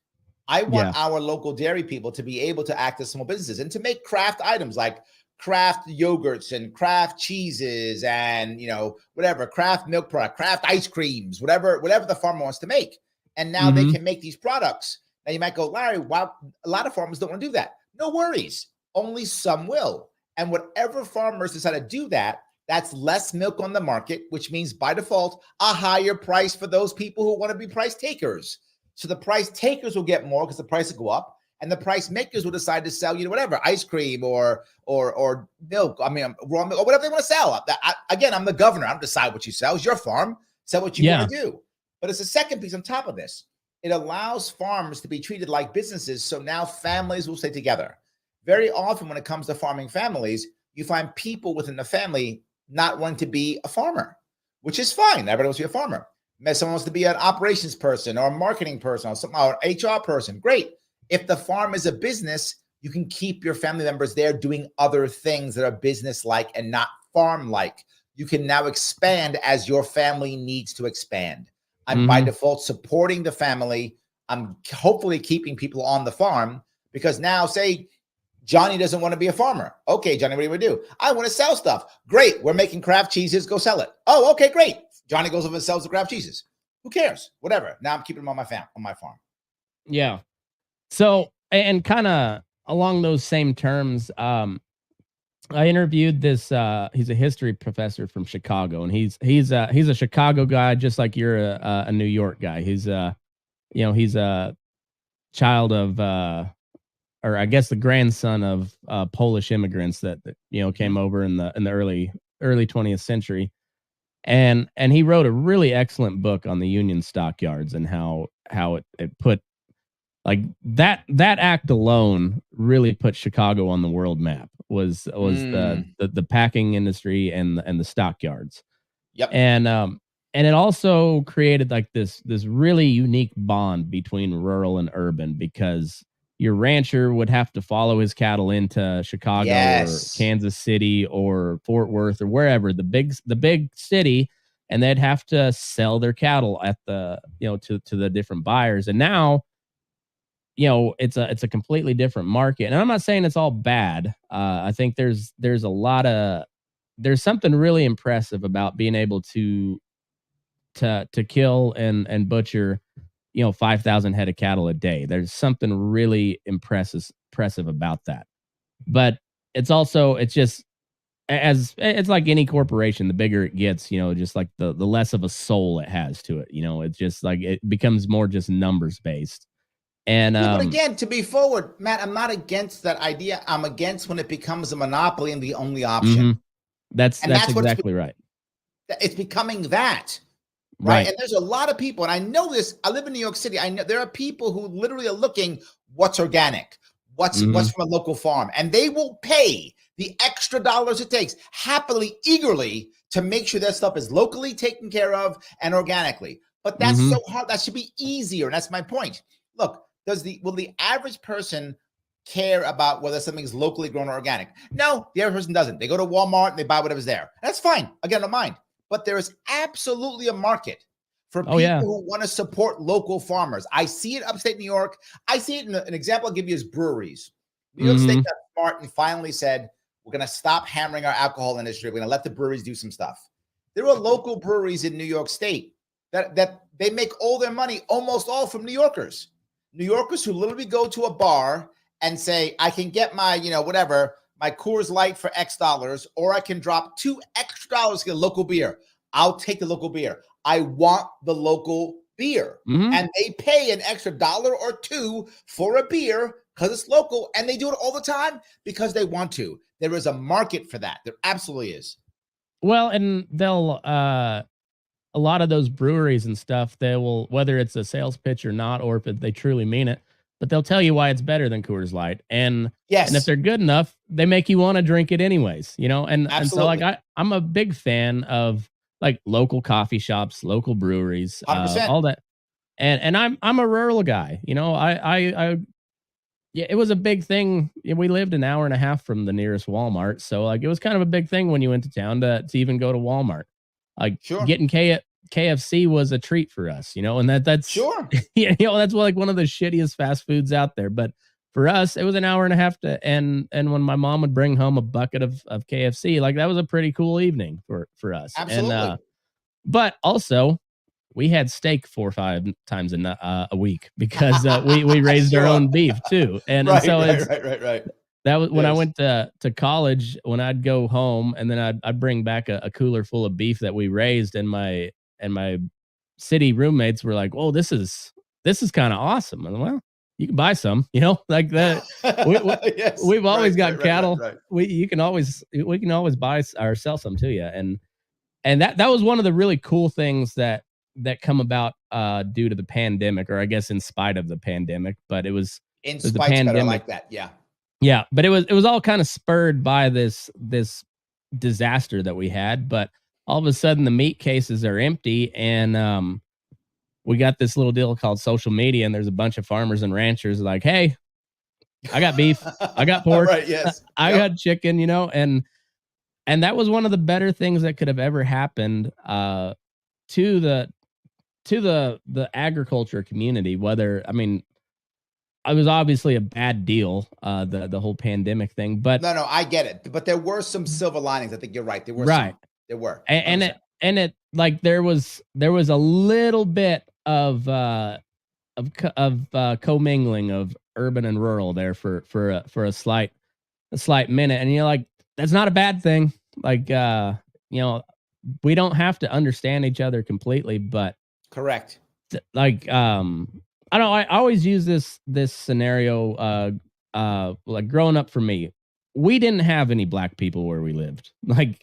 I want our local dairy people to be able to act as small businesses and to make craft items like craft yogurts and craft cheeses and, whatever, craft milk product, craft ice creams, whatever the farmer wants to make. And now they can make these products. Now you might go, Larry, wow, a lot of farmers don't want to do that. No worries. Only some will. And whatever farmers decide to do that, that's less milk on the market, which means by default, a higher price for those people who want to be price takers. So the price takers will get more because the price will go up. and the price makers will decide to sell you whatever, ice cream or milk. I mean, raw milk or whatever they want to sell. Again, I'm the governor. I don't decide what you sell. It's your farm. Sell what you want to do. But it's a second piece on top of this. It allows farms to be treated like businesses. So now families will stay together. Very often when it comes to farming families, you find people within the family not wanting to be a farmer, which is fine. Everybody wants to be a farmer. Someone wants to be an operations person or a marketing person or an HR person. Great. If the farm is a business, you can keep your family members there doing other things that are business-like and not farm-like. You can now expand as your family needs to expand. I'm by default supporting the family. I'm hopefully keeping people on the farm because now, say, Johnny doesn't want to be a farmer. Okay, Johnny, what do you want to do? I want to sell stuff. Great. We're making craft cheeses. Go sell it. Oh, okay, great. Johnny goes over and sells the craft cheeses. Who cares? Whatever. Now I'm keeping them on my farm. Yeah. So, and kind of along those same terms, I interviewed this. He's a history professor from Chicago, and he's a Chicago guy, just like you're a New York guy. He's he's a child of, or I guess the grandson of Polish immigrants that came over in the early 20th century. And he wrote a really excellent book on the Union stockyards and how it put like that act alone really put Chicago on the world map was the packing industry and the stockyards. Yep. And it also created like this really unique bond between rural and urban because your rancher would have to follow his cattle into Chicago or Kansas City or Fort Worth or wherever the big city, and they'd have to sell their cattle at the to the different buyers. And now, it's a completely different market. And I'm not saying it's all bad. I think there's something really impressive about being able to kill and butcher 5,000 head of cattle a day. There's something really impressive about that. But it's just as it's like any corporation, the bigger it gets, just like the less of a soul it has to it. It's just like it becomes more just numbers based. And but again, to be forward, Matt, I'm not against that idea. I'm against when it becomes a monopoly and the only option. That's exactly right. It's becoming that. Right. And there's a lot of people, and I know this. I live in New York City. I know there are people who literally are looking what's organic, what's from a local farm, and they will pay the extra dollars it takes happily, eagerly to make sure that stuff is locally taken care of and organically. But that's so hard. That should be easier. And that's my point. Look, will the average person care about whether something's locally grown or organic? No, the average person doesn't. They go to Walmart and they buy whatever's there. That's fine. Again, I don't mind. But there is absolutely a market for people who want to support local farmers. I see it upstate New York. I see it in an example I'll give you is breweries. New York State got smart and finally said, we're going to stop hammering our alcohol industry. We're going to let the breweries do some stuff. There are local breweries in New York State that they make all their money, almost all from New Yorkers. New Yorkers who literally go to a bar and say, I can get my, my Coors Light for X dollars, or I can drop $2 extra to get a local beer. I'll take the local beer. I want the local beer. And they pay an extra $1 or $2 for a beer because it's local, and they do it all the time because they want to. There is a market for that. There absolutely is. Well, and they'll a lot of those breweries and stuff, they will, whether it's a sales pitch or not, or if they truly mean it, but they'll tell you why it's better than Coors Light. And and if they're good enough, they make you want to drink it anyways, and so like I'm a big fan of like local coffee shops, local breweries, all that. And I'm a rural guy, it was a big thing. We lived an hour and a half from the nearest Walmart. So like it was kind of a big thing when you went to town to even go to Walmart. Like getting KFC was a treat for us, and that's that's like one of the shittiest fast foods out there. But for us, it was an hour and a half and when my mom would bring home a bucket of KFC, like that was a pretty cool evening for us. Absolutely. And, but also we had steak 4 or 5 times a week because we raised our own beef too. And so right. That was when I went to college. When I'd go home and then I'd bring back a cooler full of beef that we raised, and my city roommates were like, "Oh, this is kind of awesome." And well, you can buy some, you know, like that. Yes, We've always right, got right, right, cattle. right. We can always buy or sell some to you. And that was one of the really cool things that come about due to the pandemic, or I guess in spite of the pandemic, but it was the Better. I pandemic. like that. Yeah. Yeah, but it was all kind of spurred by this disaster that we had. But all of a sudden, the meat cases are empty, and we got this little deal called social media, and there's a bunch of farmers and ranchers like, hey, I got beef, I got pork, Right. Yes. I Yep. got chicken, you know, and that was one of the better things that could have ever happened to the agriculture community. Whether, I mean, it was obviously a bad deal, the whole pandemic thing, but No, I get it. But there were some silver linings. I think you're right. There were right. some. There were. And it like there was a little bit of commingling of urban and rural there for a slight minute, and you're like, that's not a bad thing. Like, you know, we don't have to understand each other completely, but correct. Like, I don't know, I always use this scenario, like growing up for me, we didn't have any black people where we lived. Like,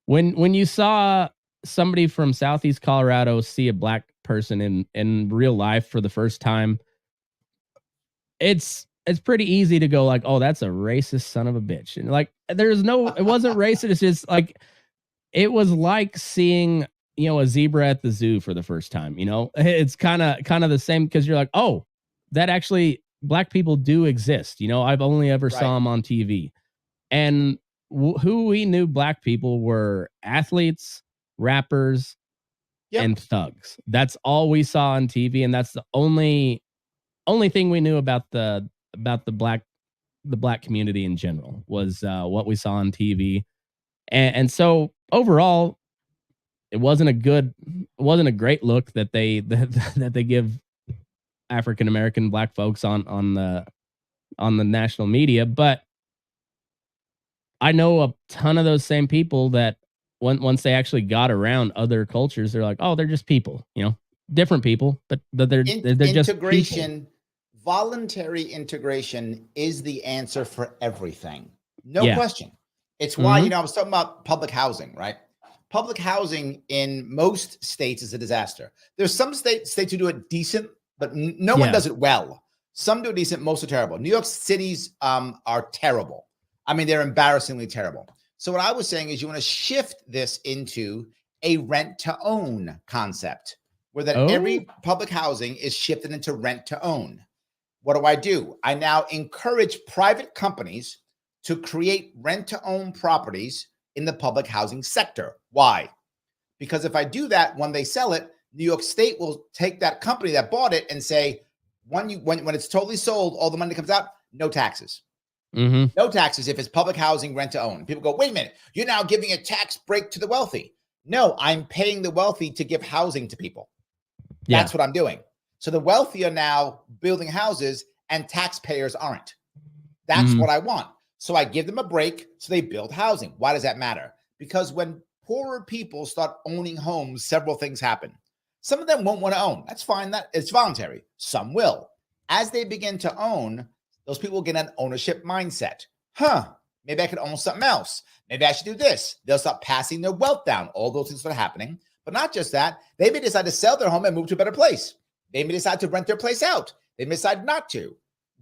when you saw somebody from Southeast Colorado see a black person in real life for the first time, it's pretty easy to go like, oh, that's a racist son of a bitch. And like, it wasn't racist. It's just like, it was like seeing, you know, a zebra at the zoo for the first time. You know, it's kind of the same, because you're like, oh, that actually, black people do exist. You know, I've only ever saw them on TV. And who we knew black people were athletes, rappers, and thugs. That's all we saw on TV, and that's the only thing we knew about the black community in general was what we saw on TV. And so overall, it wasn't a great look that they that they give African American black folks on the national media. But I know a ton of those same people that once they actually got around other cultures, they're like, oh, they're just people, you know, different people, but they're just integration. Voluntary integration is the answer for everything. No question. It's why, you know, I was talking about public housing, right? Public housing in most states is a disaster. There's some states who do it decent, but no one does it well. Some do it decent, most are terrible. New York City's are terrible. I mean, they're embarrassingly terrible. So what I was saying is you want to shift this into a rent to own concept, where every public housing is shifted into rent to own. What do? I now encourage private companies to create rent to own properties in the public housing sector. Why? Because if I do that, when they sell it, New York State will take that company that bought it and say, when it's totally sold, all the money comes out, no taxes. No taxes if it's public housing rent to own. People go, wait a minute, you're now giving a tax break to the wealthy. No, I'm paying the wealthy to give housing to people. That's what I'm doing. So the wealthy are now building houses and taxpayers aren't. That's what I want. So I give them a break so they build housing. Why does that matter? Because when poorer people start owning homes, several things happen. Some of them won't want to own. That's fine. That it's voluntary. Some will. As they begin to own, those people get an ownership mindset. Maybe I could own something else. Maybe I should do this. They'll start passing their wealth down. All those things start happening. But not just that. They may decide to sell their home and move to a better place. They may decide to rent their place out. They may decide not to.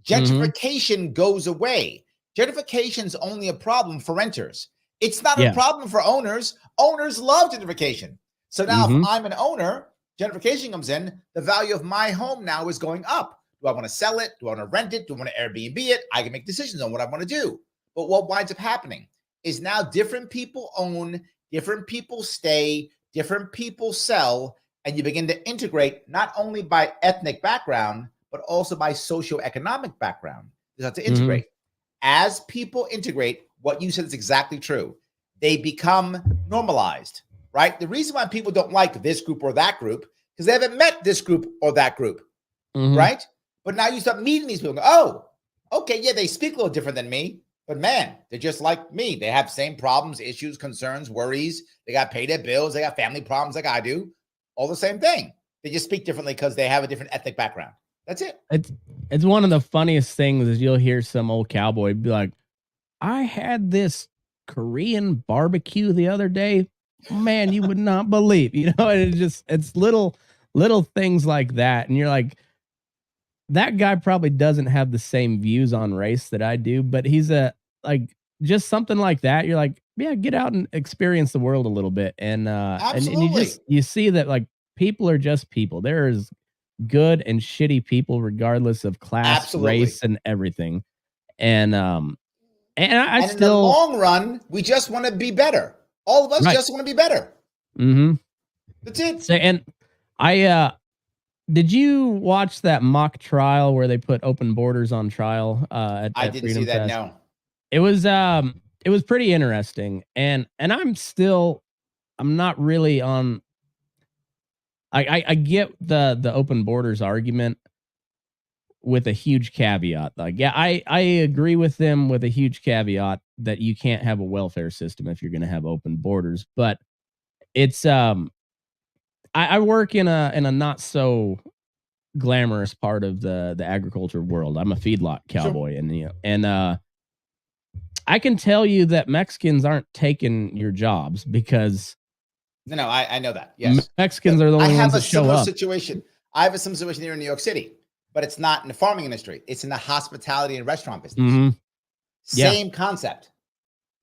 Gentrification goes away. Gentrification is only a problem for renters. It's not a problem for owners. Owners love gentrification. So now if I'm an owner, gentrification comes in, the value of my home now is going up. Do I want to sell it? Do I want to rent it? Do I want to Airbnb it? I can make decisions on what I want to do. But what winds up happening is now different people own, different people stay, different people sell, and you begin to integrate not only by ethnic background, but also by socioeconomic background. You have to integrate. As people integrate, what you said is exactly true. They become normalized, right? The reason why people don't like this group or that group, because they haven't met this group or that group, right? But now you start meeting these people and go, oh, okay, yeah, they speak a little different than me, but man, they're just like me. They have same problems, issues, concerns, worries. They got to pay their bills. They got family problems like I do. All the same thing. They just speak differently because they have a different ethnic background. That's it. It's one of the funniest things is you'll hear some old cowboy be like, I had this Korean barbecue the other day. Man, you would not believe, and it's little things like that. And you're like, that guy probably doesn't have the same views on race that I do, but he's just something like that. You're like, yeah, get out and experience the world a little bit. And Absolutely. you see that like people are just people. There is good and shitty people regardless of class, Absolutely. race, and everything. And I And still, in the long run, we just want to be better. All of us just want to be better. Mm-hmm. That's it. So, and did you watch that mock trial where they put open borders on trial? I didn't Freedom see that. Fest? No. It was pretty interesting, and I'm not really on. I get the open borders argument with a huge caveat. Like, yeah, I agree with them with a huge caveat that you can't have a welfare system if you're going to have open borders. But it's I work in a not so glamorous part of the agriculture world. I'm a feedlot cowboy, sure. And I can tell you that Mexicans aren't taking your jobs because no, I know that. Yes, Mexicans are the only ones that show up. Situation. I have a similar situation here in New York City, but it's not in the farming industry. It's in the hospitality and restaurant business. Mm-hmm. Same concept.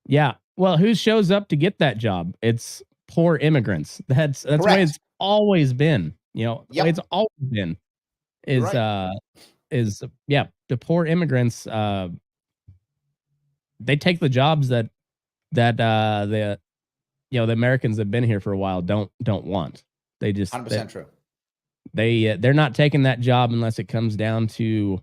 Yeah. Well, who shows up to get that job? It's poor immigrants. That's the way it's always been. The way it's always been is the poor immigrants. They take the jobs that the Americans that have been here for a while don't want. They just 100% true. They're not taking that job unless it comes down to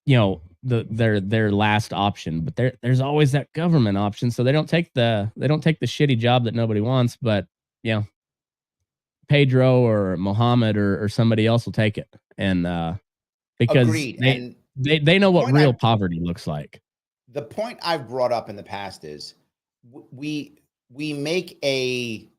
their last option. But there's always that government option, so they don't take the shitty job that nobody wants. But Pedro or Mohammed or somebody else will take it, and because they know what real poverty looks like. The point I've brought up in the past is we make a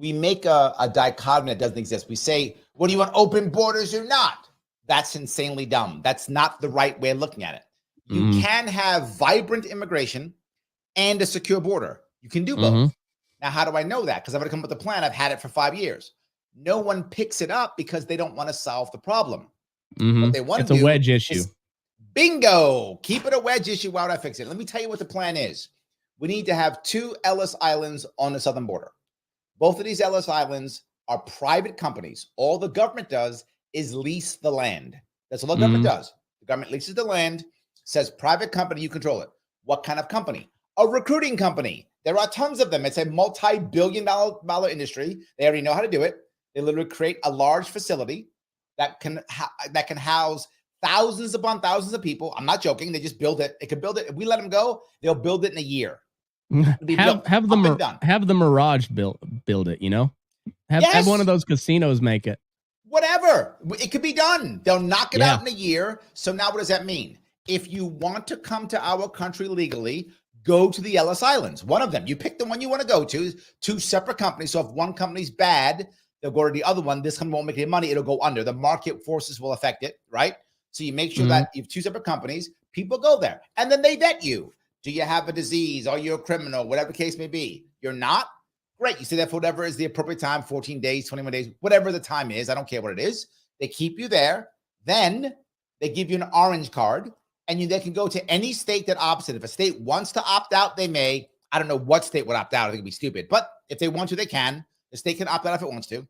dichotomy that doesn't exist. We say, "What do you want? Open borders or not?" That's insanely dumb. That's not the right way of looking at it. You can have vibrant immigration and a secure border. You can do both. Now, how do I know that? Because I've already come up with a plan. I've had it for 5 years. No one picks it up because they don't want to solve the problem. What they want to do, it's a wedge issue. Bingo. Keep it a wedge issue. Why would I fix it? Let me tell you what the plan is. We need to have 2 Ellis Islands on the southern border. Both of these Ellis Islands are private companies. All the government does is lease the land. That's all the government does. The government leases the land, says private company, you control it. What kind of company? A recruiting company. There are tons of them. It's a multi-billion-dollar industry. They already know how to do it. They literally create a large facility that can house thousands upon thousands of people. I'm not joking. They just build it. They can build it. If we let them go, they'll build it in a year. Have the Mirage build it. Have one of those casinos make it. Whatever. It could be done. They'll knock it out in a year. So now what does that mean? If you want to come to our country legally, go to the Ellis Islands. One of them. You pick the one you want to go to. 2 separate companies. So if one company's bad, they'll go to the other one. This company won't make any money. It'll go under. The market forces will affect it, right? So you make sure that you have 2 separate companies. People go there. And then they vet you. Do you have a disease? Are you a criminal? Whatever the case may be. You're not? Great. You stay there for whatever is the appropriate time, 14 days, 21 days, whatever the time is. I don't care what it is. They keep you there. Then they give you an orange card, and they can go to any state that opts it. If a state wants to opt out, they may. I don't know what state would opt out. I think it'd be stupid. But if they want to, they can. The state can opt out if it wants to.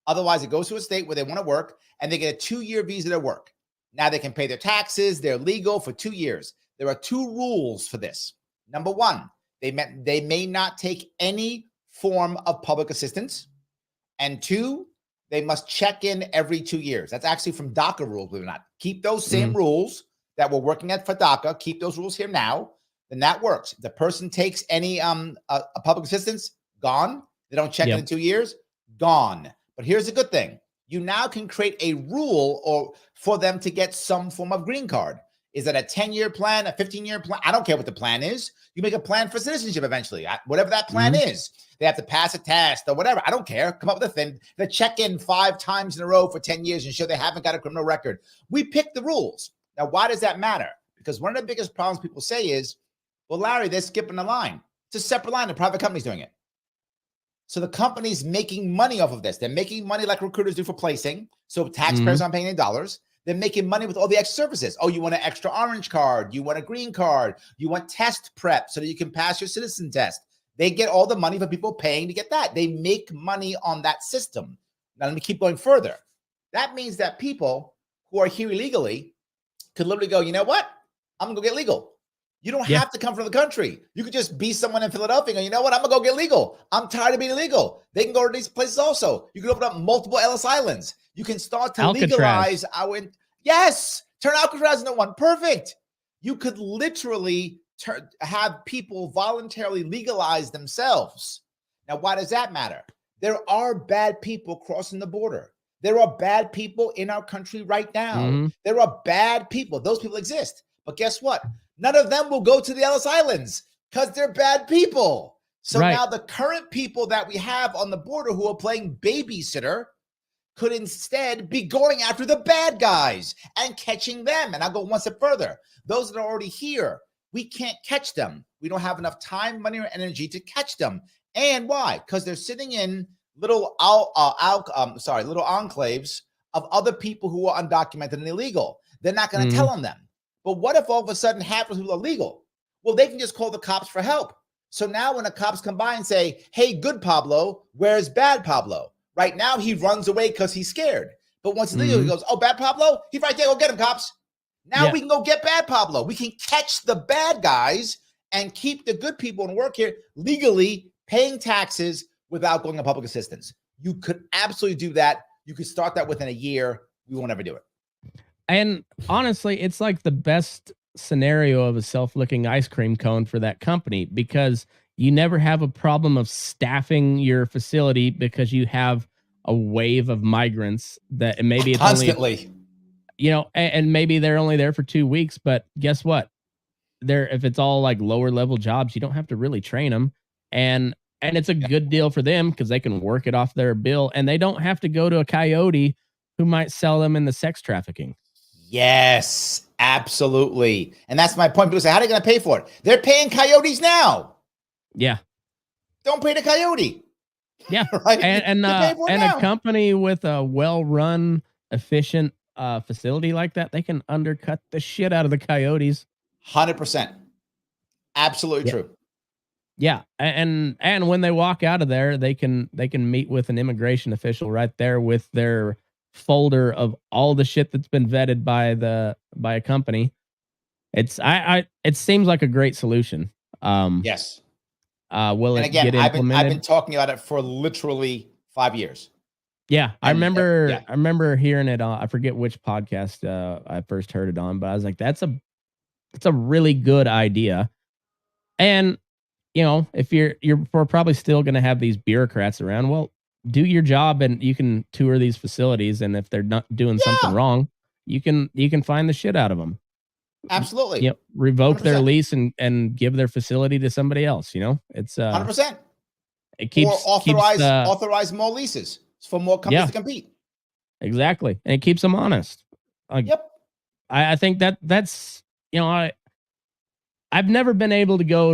Otherwise, it goes to a state where they want to work, and they get a 2-year visa to work. Now they can pay their taxes. They're legal for 2 years. There are 2 rules for this. Number 1, they may not take any form of public assistance. And 2, they must check in every 2 years. That's actually from DACA rules, believe it or not. Keep those same rules that we're working at for DACA. Keep those rules here now. Then that works. If the person takes any a public assistance, gone. They don't check in 2 years, gone. But here's the good thing. You now can create a rule or for them to get some form of green card. Is it a 10-year plan, a 15-year plan? I don't care what the plan is. You make a plan for citizenship eventually, whatever that plan is. They have to pass a test or whatever. I don't care. Come up with a thing. They check in 5 times in a row for 10 years and show they haven't got a criminal record. We pick the rules. Now, why does that matter? Because one of the biggest problems people say is, well, Larry, they're skipping the line. It's a separate line. The private company's doing it. So the company's making money off of this. They're making money like recruiters do for placing. So taxpayers aren't paying any dollars. They're making money with all the extra services. Oh, you want an extra orange card. You want a green card. You want test prep so that you can pass your citizen test. They get all the money for people paying to get that. They make money on that system. Now, let me keep going further. That means that people who are here illegally could literally go, you know what? I'm going to go get legal. You don't have to come from the country. You could just be someone in Philadelphia and go, you know what? I'm going to go get legal. I'm tired of being illegal. They can go to these places also. You can open up multiple Ellis Islands. You can start to legalize our, turn Alcatraz into one. Perfect. You could literally have people voluntarily legalize themselves. Now, why does that matter? There are bad people crossing the border. There are bad people in our country right now. There are bad people. Those people exist. But guess what? None of them will go to the Ellis Islands because they're bad people. So now the current people that we have on the border who are playing babysitter could instead be going after the bad guys and catching them. And I'll go one step further. Those that are already here, we can't catch them. We don't have enough time, money, or energy to catch them. And why? Because they're sitting in little little enclaves of other people who are undocumented and illegal. They're not going to tell on them. But what if all of a sudden half of people are legal? Well, they can just call the cops for help. So now when the cops come by and say, hey, good Pablo, where's bad Pablo? Right now, he runs away because he's scared. But once it's legal, he goes, oh, bad Pablo? He's right there. Go get him, cops. Now we can go get bad Pablo. We can catch the bad guys and keep the good people and work here legally paying taxes without going on public assistance. You could absolutely do that. You could start that within a year. We won't ever do it. And honestly, it's like the best scenario of a self-licking ice cream cone for that company, because you never have a problem of staffing your facility because you have a wave of migrants that, and maybe it's constantly, and maybe they're only there for 2 weeks, but guess what? If it's all like lower level jobs, you don't have to really train them. And it's a good deal for them because they can work it off their bill and they don't have to go to a coyote who might sell them in the sex trafficking. Yes, absolutely. And that's my point. People say, how are they going to pay for it? They're paying coyotes now. Yeah. Don't pay the coyote. Yeah. Right? And a company with a well-run, efficient facility like that, they can undercut the shit out of the coyotes. 100%. Absolutely true. Yeah. And when they walk out of there, they can meet with an immigration official right there with their folder of all the shit that's been vetted by a company. It seems like a great solution. Yes. Will it get implemented? I've been talking about it for literally 5 years. Yeah, I remember hearing it on, I forget which podcast I first heard it on, but I was like, that's a really good idea. And if we're probably still going to have these bureaucrats around, well, do your job and you can tour these facilities, and if they're not doing something wrong, you can find the shit out of them. Absolutely. Revoke 100%. Their lease and give their facility to somebody else. It's 100%. It keeps authorize more leases for more companies to compete. Exactly, and it keeps them honest. I think that's I've never been able to go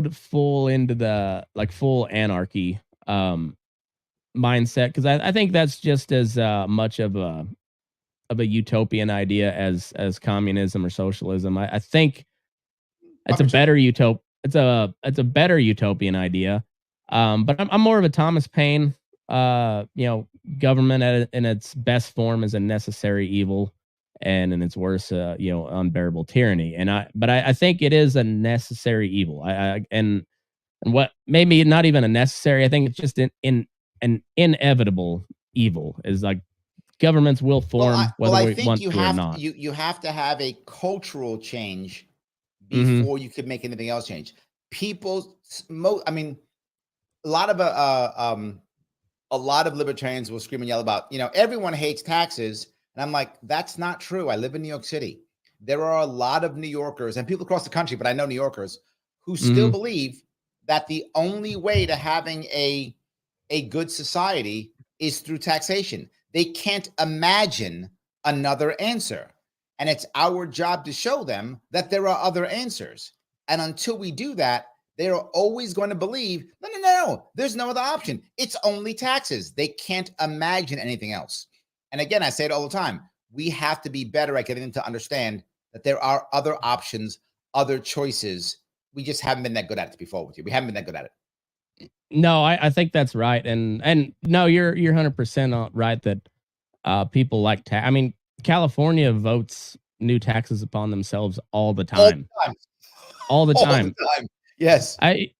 into the full anarchy mindset, because I think that's just as much of a utopian idea as communism or socialism. I think it's a better it's a better utopian idea. But I'm more of a Thomas Paine. Government in its best form is a necessary evil, and in its worst, unbearable tyranny. But I think it is a necessary evil. And what maybe not even a necessary. I think it's just an inevitable evil is like governments will form whether we want to or not. You have to have a cultural change before you could make anything else change. A lot of libertarians will scream and yell about, everyone hates taxes. And I'm like, that's not true. I live in New York City. there are a lot of New Yorkers and people across the country, but I know New Yorkers who still believe that the only way to having a good society is through taxation. They can't imagine another answer. And it's our job to show them that there are other answers. And until we do that, they're always going to believe, no, there's no other option. It's only taxes. They can't imagine anything else. And again, I say it all the time. We have to be better at getting them to understand that there are other options, other choices. We just haven't been that good at it before with you. We haven't been that good at it. No, I think that's right. And no, you're 100% right that people like I mean, California votes new taxes upon themselves all the time. All the time. Yes. I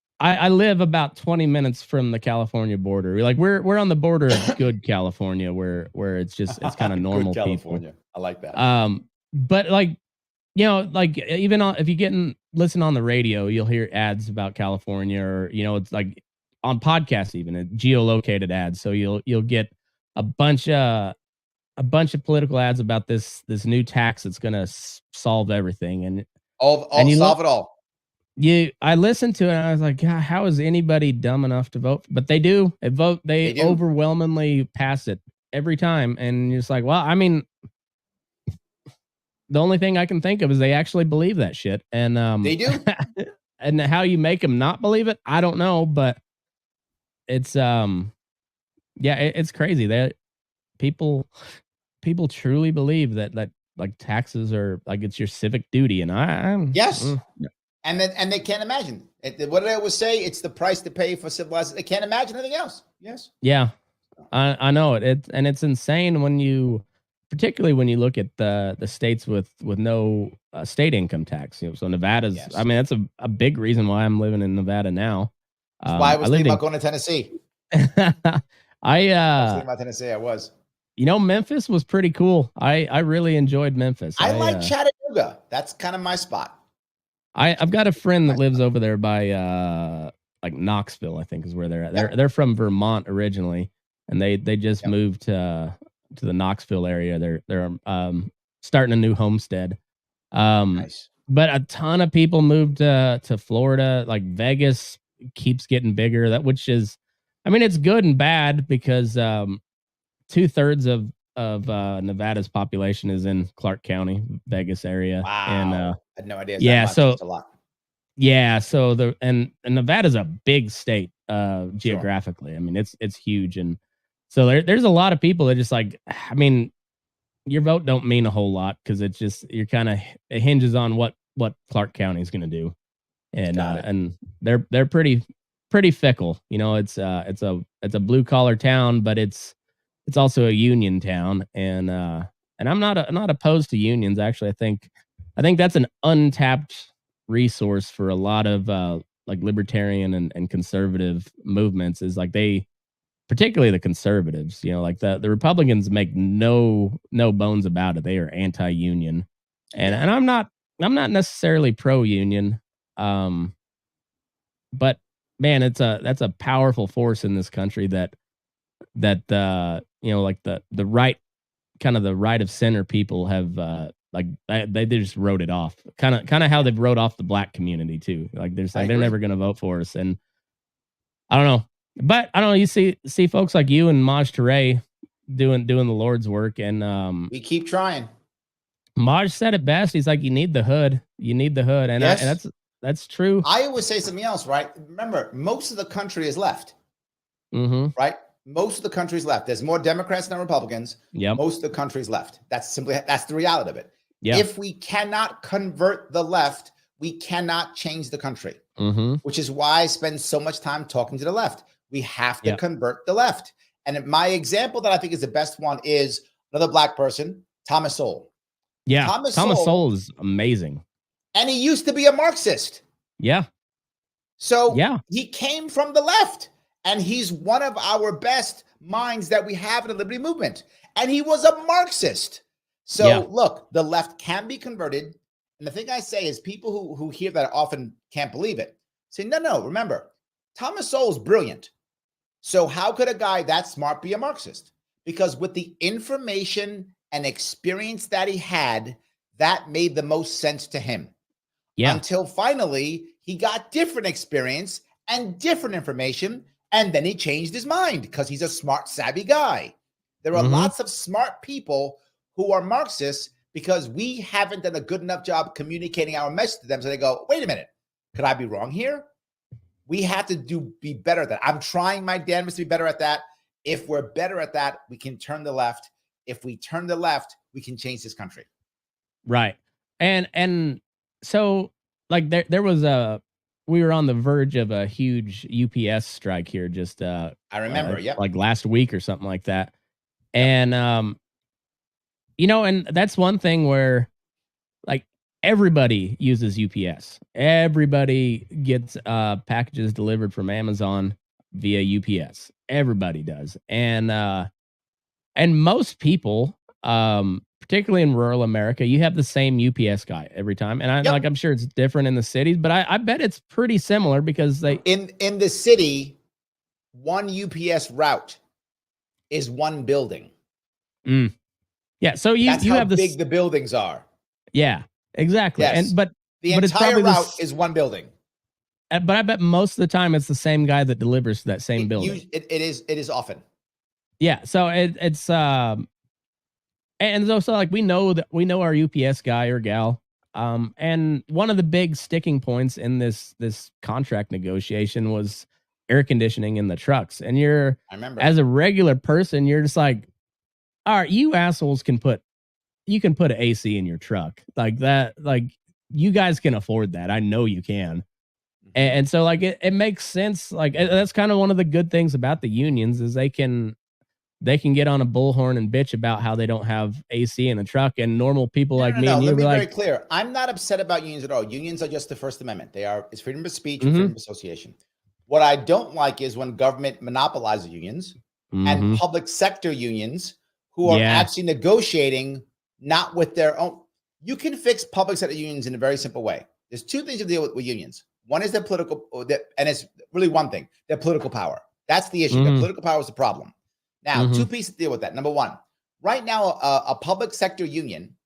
live about 20 minutes from the California border. Like we're on the border of good California where it's kind of normal good California. people. I like that. But like, like even if you listen on the radio, you'll hear ads about California, or it's like on podcasts, even geolocated ads. So you'll get a bunch of political ads about this new tax that's going to solve everything, and solve it all. I listened to it and I was like, God, how is anybody dumb enough to vote? But they do. They do. Overwhelmingly pass it every time, and you're just like, well, I mean, the only thing I can think of is they actually believe that shit, and they do. And how you make them not believe it, I don't know, but it's it's crazy that people truly believe that like taxes are like it's your civic duty, and and they can't imagine it. What did I always say? It's the price to pay for civilization. They can't imagine anything else. Yes. Yeah, I know it. And it's insane particularly when you look at the states with no state income tax. So Nevada's. Yes. I mean, that's a big reason why I'm living in Nevada now. That's why I was thinking about going to Tennessee. I was thinking about Tennessee. I was. Memphis was pretty cool. I really enjoyed Memphis. I like Chattanooga. That's kind of my spot. I've got a friend that lives over there by like Knoxville, I think is where they're at. They're from Vermont originally, and they just moved to the Knoxville area. They're starting a new homestead. Nice. But a ton of people moved to Florida. Like Vegas keeps getting bigger. Which is, I mean, it's good and bad because 2/3 of Nevada's population is in Clark County, Vegas area. Wow. And I had no idea. So a lot. Yeah, so and Nevada's a big state geographically. Sure. I mean, it's huge, and so there's a lot of people that just like, I mean, your vote don't mean a whole lot because it's just it hinges on what Clark County is going to do, and they're pretty fickle. It's a blue collar town, but it's also a union town, and I'm not opposed to unions. Actually, I think that's an untapped resource for a lot of like libertarian and conservative movements, is like particularly the conservatives, like the Republicans make no bones about it. They are anti-union, and I'm not necessarily pro-union, but man, that's a powerful force in this country that like the right, kind of the right of center people have like they just wrote it off, kind of how they've wrote off the black community too. Like they're never going to vote for us, and I don't know. But I don't know. You see folks like you and Maj Toure doing the Lord's work, and we keep trying. Maj said it best. He's like, you need the hood, and, yes. And that's true. I always say something else, right? Remember, most of the country is left, right? Most of the country is left. There's more Democrats than Republicans. Yep. Most of the country is left. That's the reality of it. Yep. If we cannot convert the left, we cannot change the country, which is why I spend so much time talking to the left. We have to convert the left. And my example that I think is the best one is another black person, Thomas Sowell. Yeah, Thomas Sowell is amazing. And he used to be a Marxist. Yeah. So he came from the left, and he's one of our best minds that we have in the liberty movement. And he was a Marxist. So look, the left can be converted. And the thing I say is people who hear that often can't believe it. Say, no, remember, Thomas Sowell's brilliant. So how could a guy that smart be a Marxist? Because with the information and experience that he had, that made the most sense to him. Yeah. Until finally he got different experience and different information, and then he changed his mind because he's a smart, savvy guy. There are lots of smart people who are Marxists because we haven't done a good enough job communicating our message to them. So they go, wait a minute, could I be wrong here? We have to be better at that. I'm trying my damnedest to be better at that. If we're better at that, we can turn the left. If we turn the left, we can change this country. Right. And so like there was we were on the verge of a huge UPS strike here just I remember, like last week or something like that. And you know, and that's one thing where like everybody uses UPS. Everybody gets packages delivered from Amazon via UPS. Everybody does. And most people, particularly in rural America, you have the same UPS guy every time. And I'm sure it's different in the cities, but I bet it's pretty similar because they in the city, one UPS route is one building. Yeah, so you how have big the buildings are. Yeah, exactly. Yes. But the but entire route is one building. But I bet most of the time it's the same guy that delivers to that same building. It is often. Yeah, so it's and so like we know our UPS guy or gal. And one of the big sticking points in this contract negotiation was air conditioning in the trucks. And I remember, as a regular person, you're just like, all right, you assholes can put an AC in your truck like that. Like you guys can afford that. I know you can. And so like it makes sense. Like that's kind of one of the good things about the unions is they can get on a bullhorn and bitch about how they don't have AC in the truck, and normal people me and you. Let me be like, very clear. I'm not upset about unions at all. Unions are just the First Amendment. It's freedom of speech and freedom of association. What I don't like is when government monopolizes unions and public sector unions who are actually negotiating not with their own. You can fix public sector unions in a very simple way. There's two things to deal with unions. One is their political, and it's really one thing, their political power. That's the issue. Their political power is the problem. Now, two pieces to deal with that. Number one, right now, a public sector union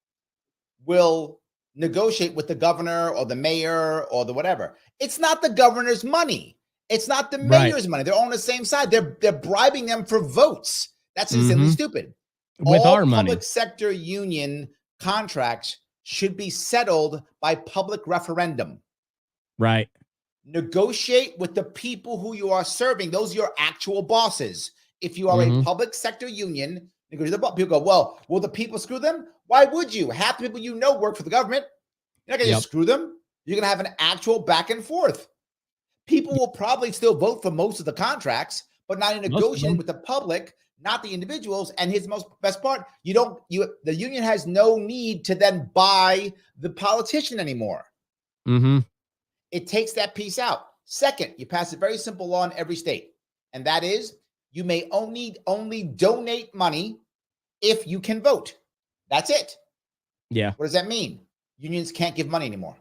will negotiate with the governor or the mayor or the whatever. It's not the governor's money. It's not the mayor's money. They're all on the same side. They're bribing them for votes. That's insanely stupid. With all our money. Public sector union contracts should be settled by public referendum. Right. Negotiate with the people who you are serving. Those are your actual bosses. If you are a public sector union, people go, well, will the people screw them? Why would you? Half the people you know work for the government. You're not going to just screw them. You're going to have an actual back and forth. People will probably still vote for most of the contracts, but not in negotiating with the public, not the individuals. And his best part, the union has no need to then buy the politician anymore. It takes that piece out. Second, you pass a very simple law in every state, and that is you may only donate money if you can vote. That's it. Yeah. What does that mean? Unions can't give money anymore.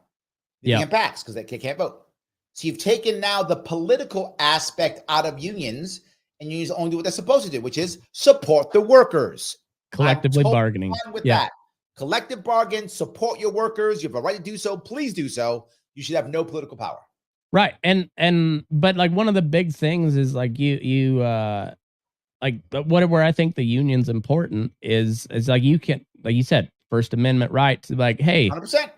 They can't pass because they can't vote. So you've taken now the political aspect out of unions, and unions only do what they're supposed to do, which is support the workers. Collectively bargaining. With that. Collective bargain, support your workers. You have a right to do so. Please do so. You should have no political power. Right. But like one of the big things is like you like where I think the union's important is like you can, like you said, First Amendment rights, like, hey, 100%.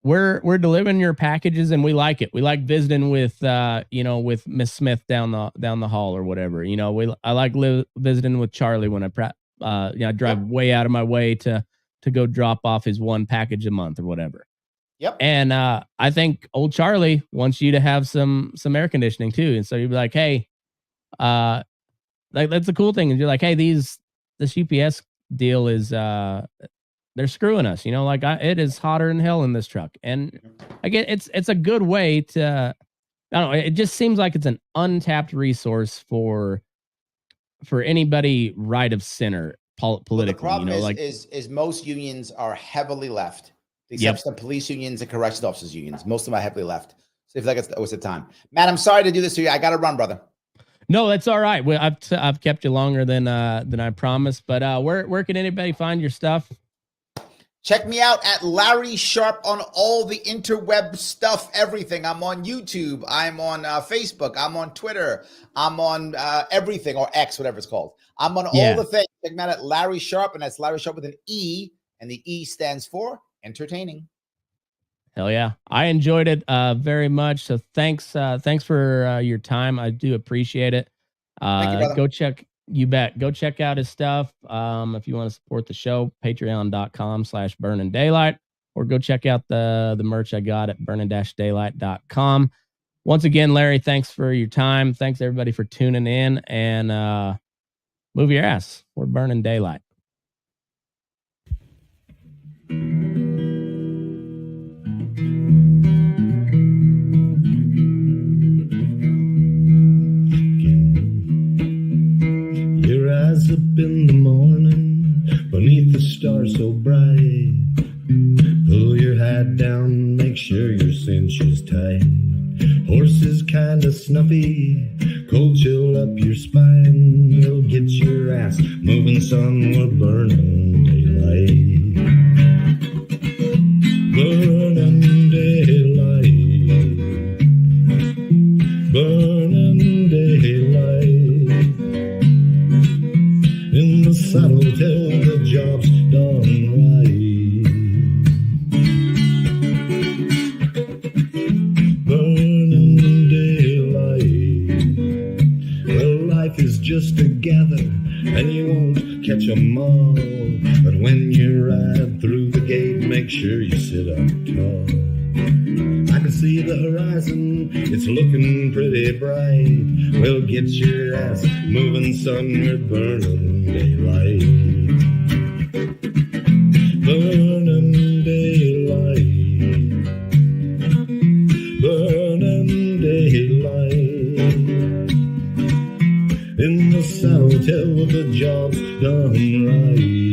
We're delivering your packages and we like it. We like visiting with with Miss Smith down the hall or whatever. I like visiting with Charlie when I drive way out of my way to go drop off his one package a month or whatever. Yep. And I think old Charlie wants you to have some air conditioning too. And so you'd be like, hey, like that's the cool thing. And you're like, hey, this UPS deal is they're screwing us. It is hotter than hell in this truck. And again, it's a good way to, I don't know. It just seems like it's an untapped resource for anybody right of center politically. Well, the problem is most unions are heavily left. Except the police unions and corrections officers unions. Most of them are heavily left. So if it's the time. Matt, I'm sorry to do this to you. I got to run, brother. No, that's all right. Well, I've kept you longer than I promised. But where can anybody find your stuff? Check me out at Larry Sharpe on all the interweb stuff, everything. I'm on YouTube. I'm on Facebook. I'm on Twitter. I'm on everything, or X, whatever it's called. I'm on all the things. Check me out at Larry Sharpe, and that's Larry Sharpe with an E, and the E stands for entertaining. Hell yeah. I enjoyed it very much. So thanks for your time. I do appreciate it. Thank you, brother. Go check out his stuff. If you want to support the show, patreon.com/burning-daylight, or go check out the merch I got at burnin-daylight.com. Once again, Larry, thanks for your time. Thanks everybody for tuning in, and move your ass. We're burning daylight. Rise up in the morning beneath the stars so bright. Pull your hat down, make sure your cinch is tight. Horses kinda snuffy, cold chill up your spine. You'll get your ass moving, son, we're burning daylight. Burning daylight. Burning daylight. In the saddle till the job's done right. Burning daylight. Well, life is just a gather, and you won't catch 'em all. But when you ride through the gate, make sure you sit up tall. I can see the horizon, it's looking pretty bright. Well, get your ass moving, son, we're burning daylight. Burning daylight. Burning daylight. In the saddle till the job's done right.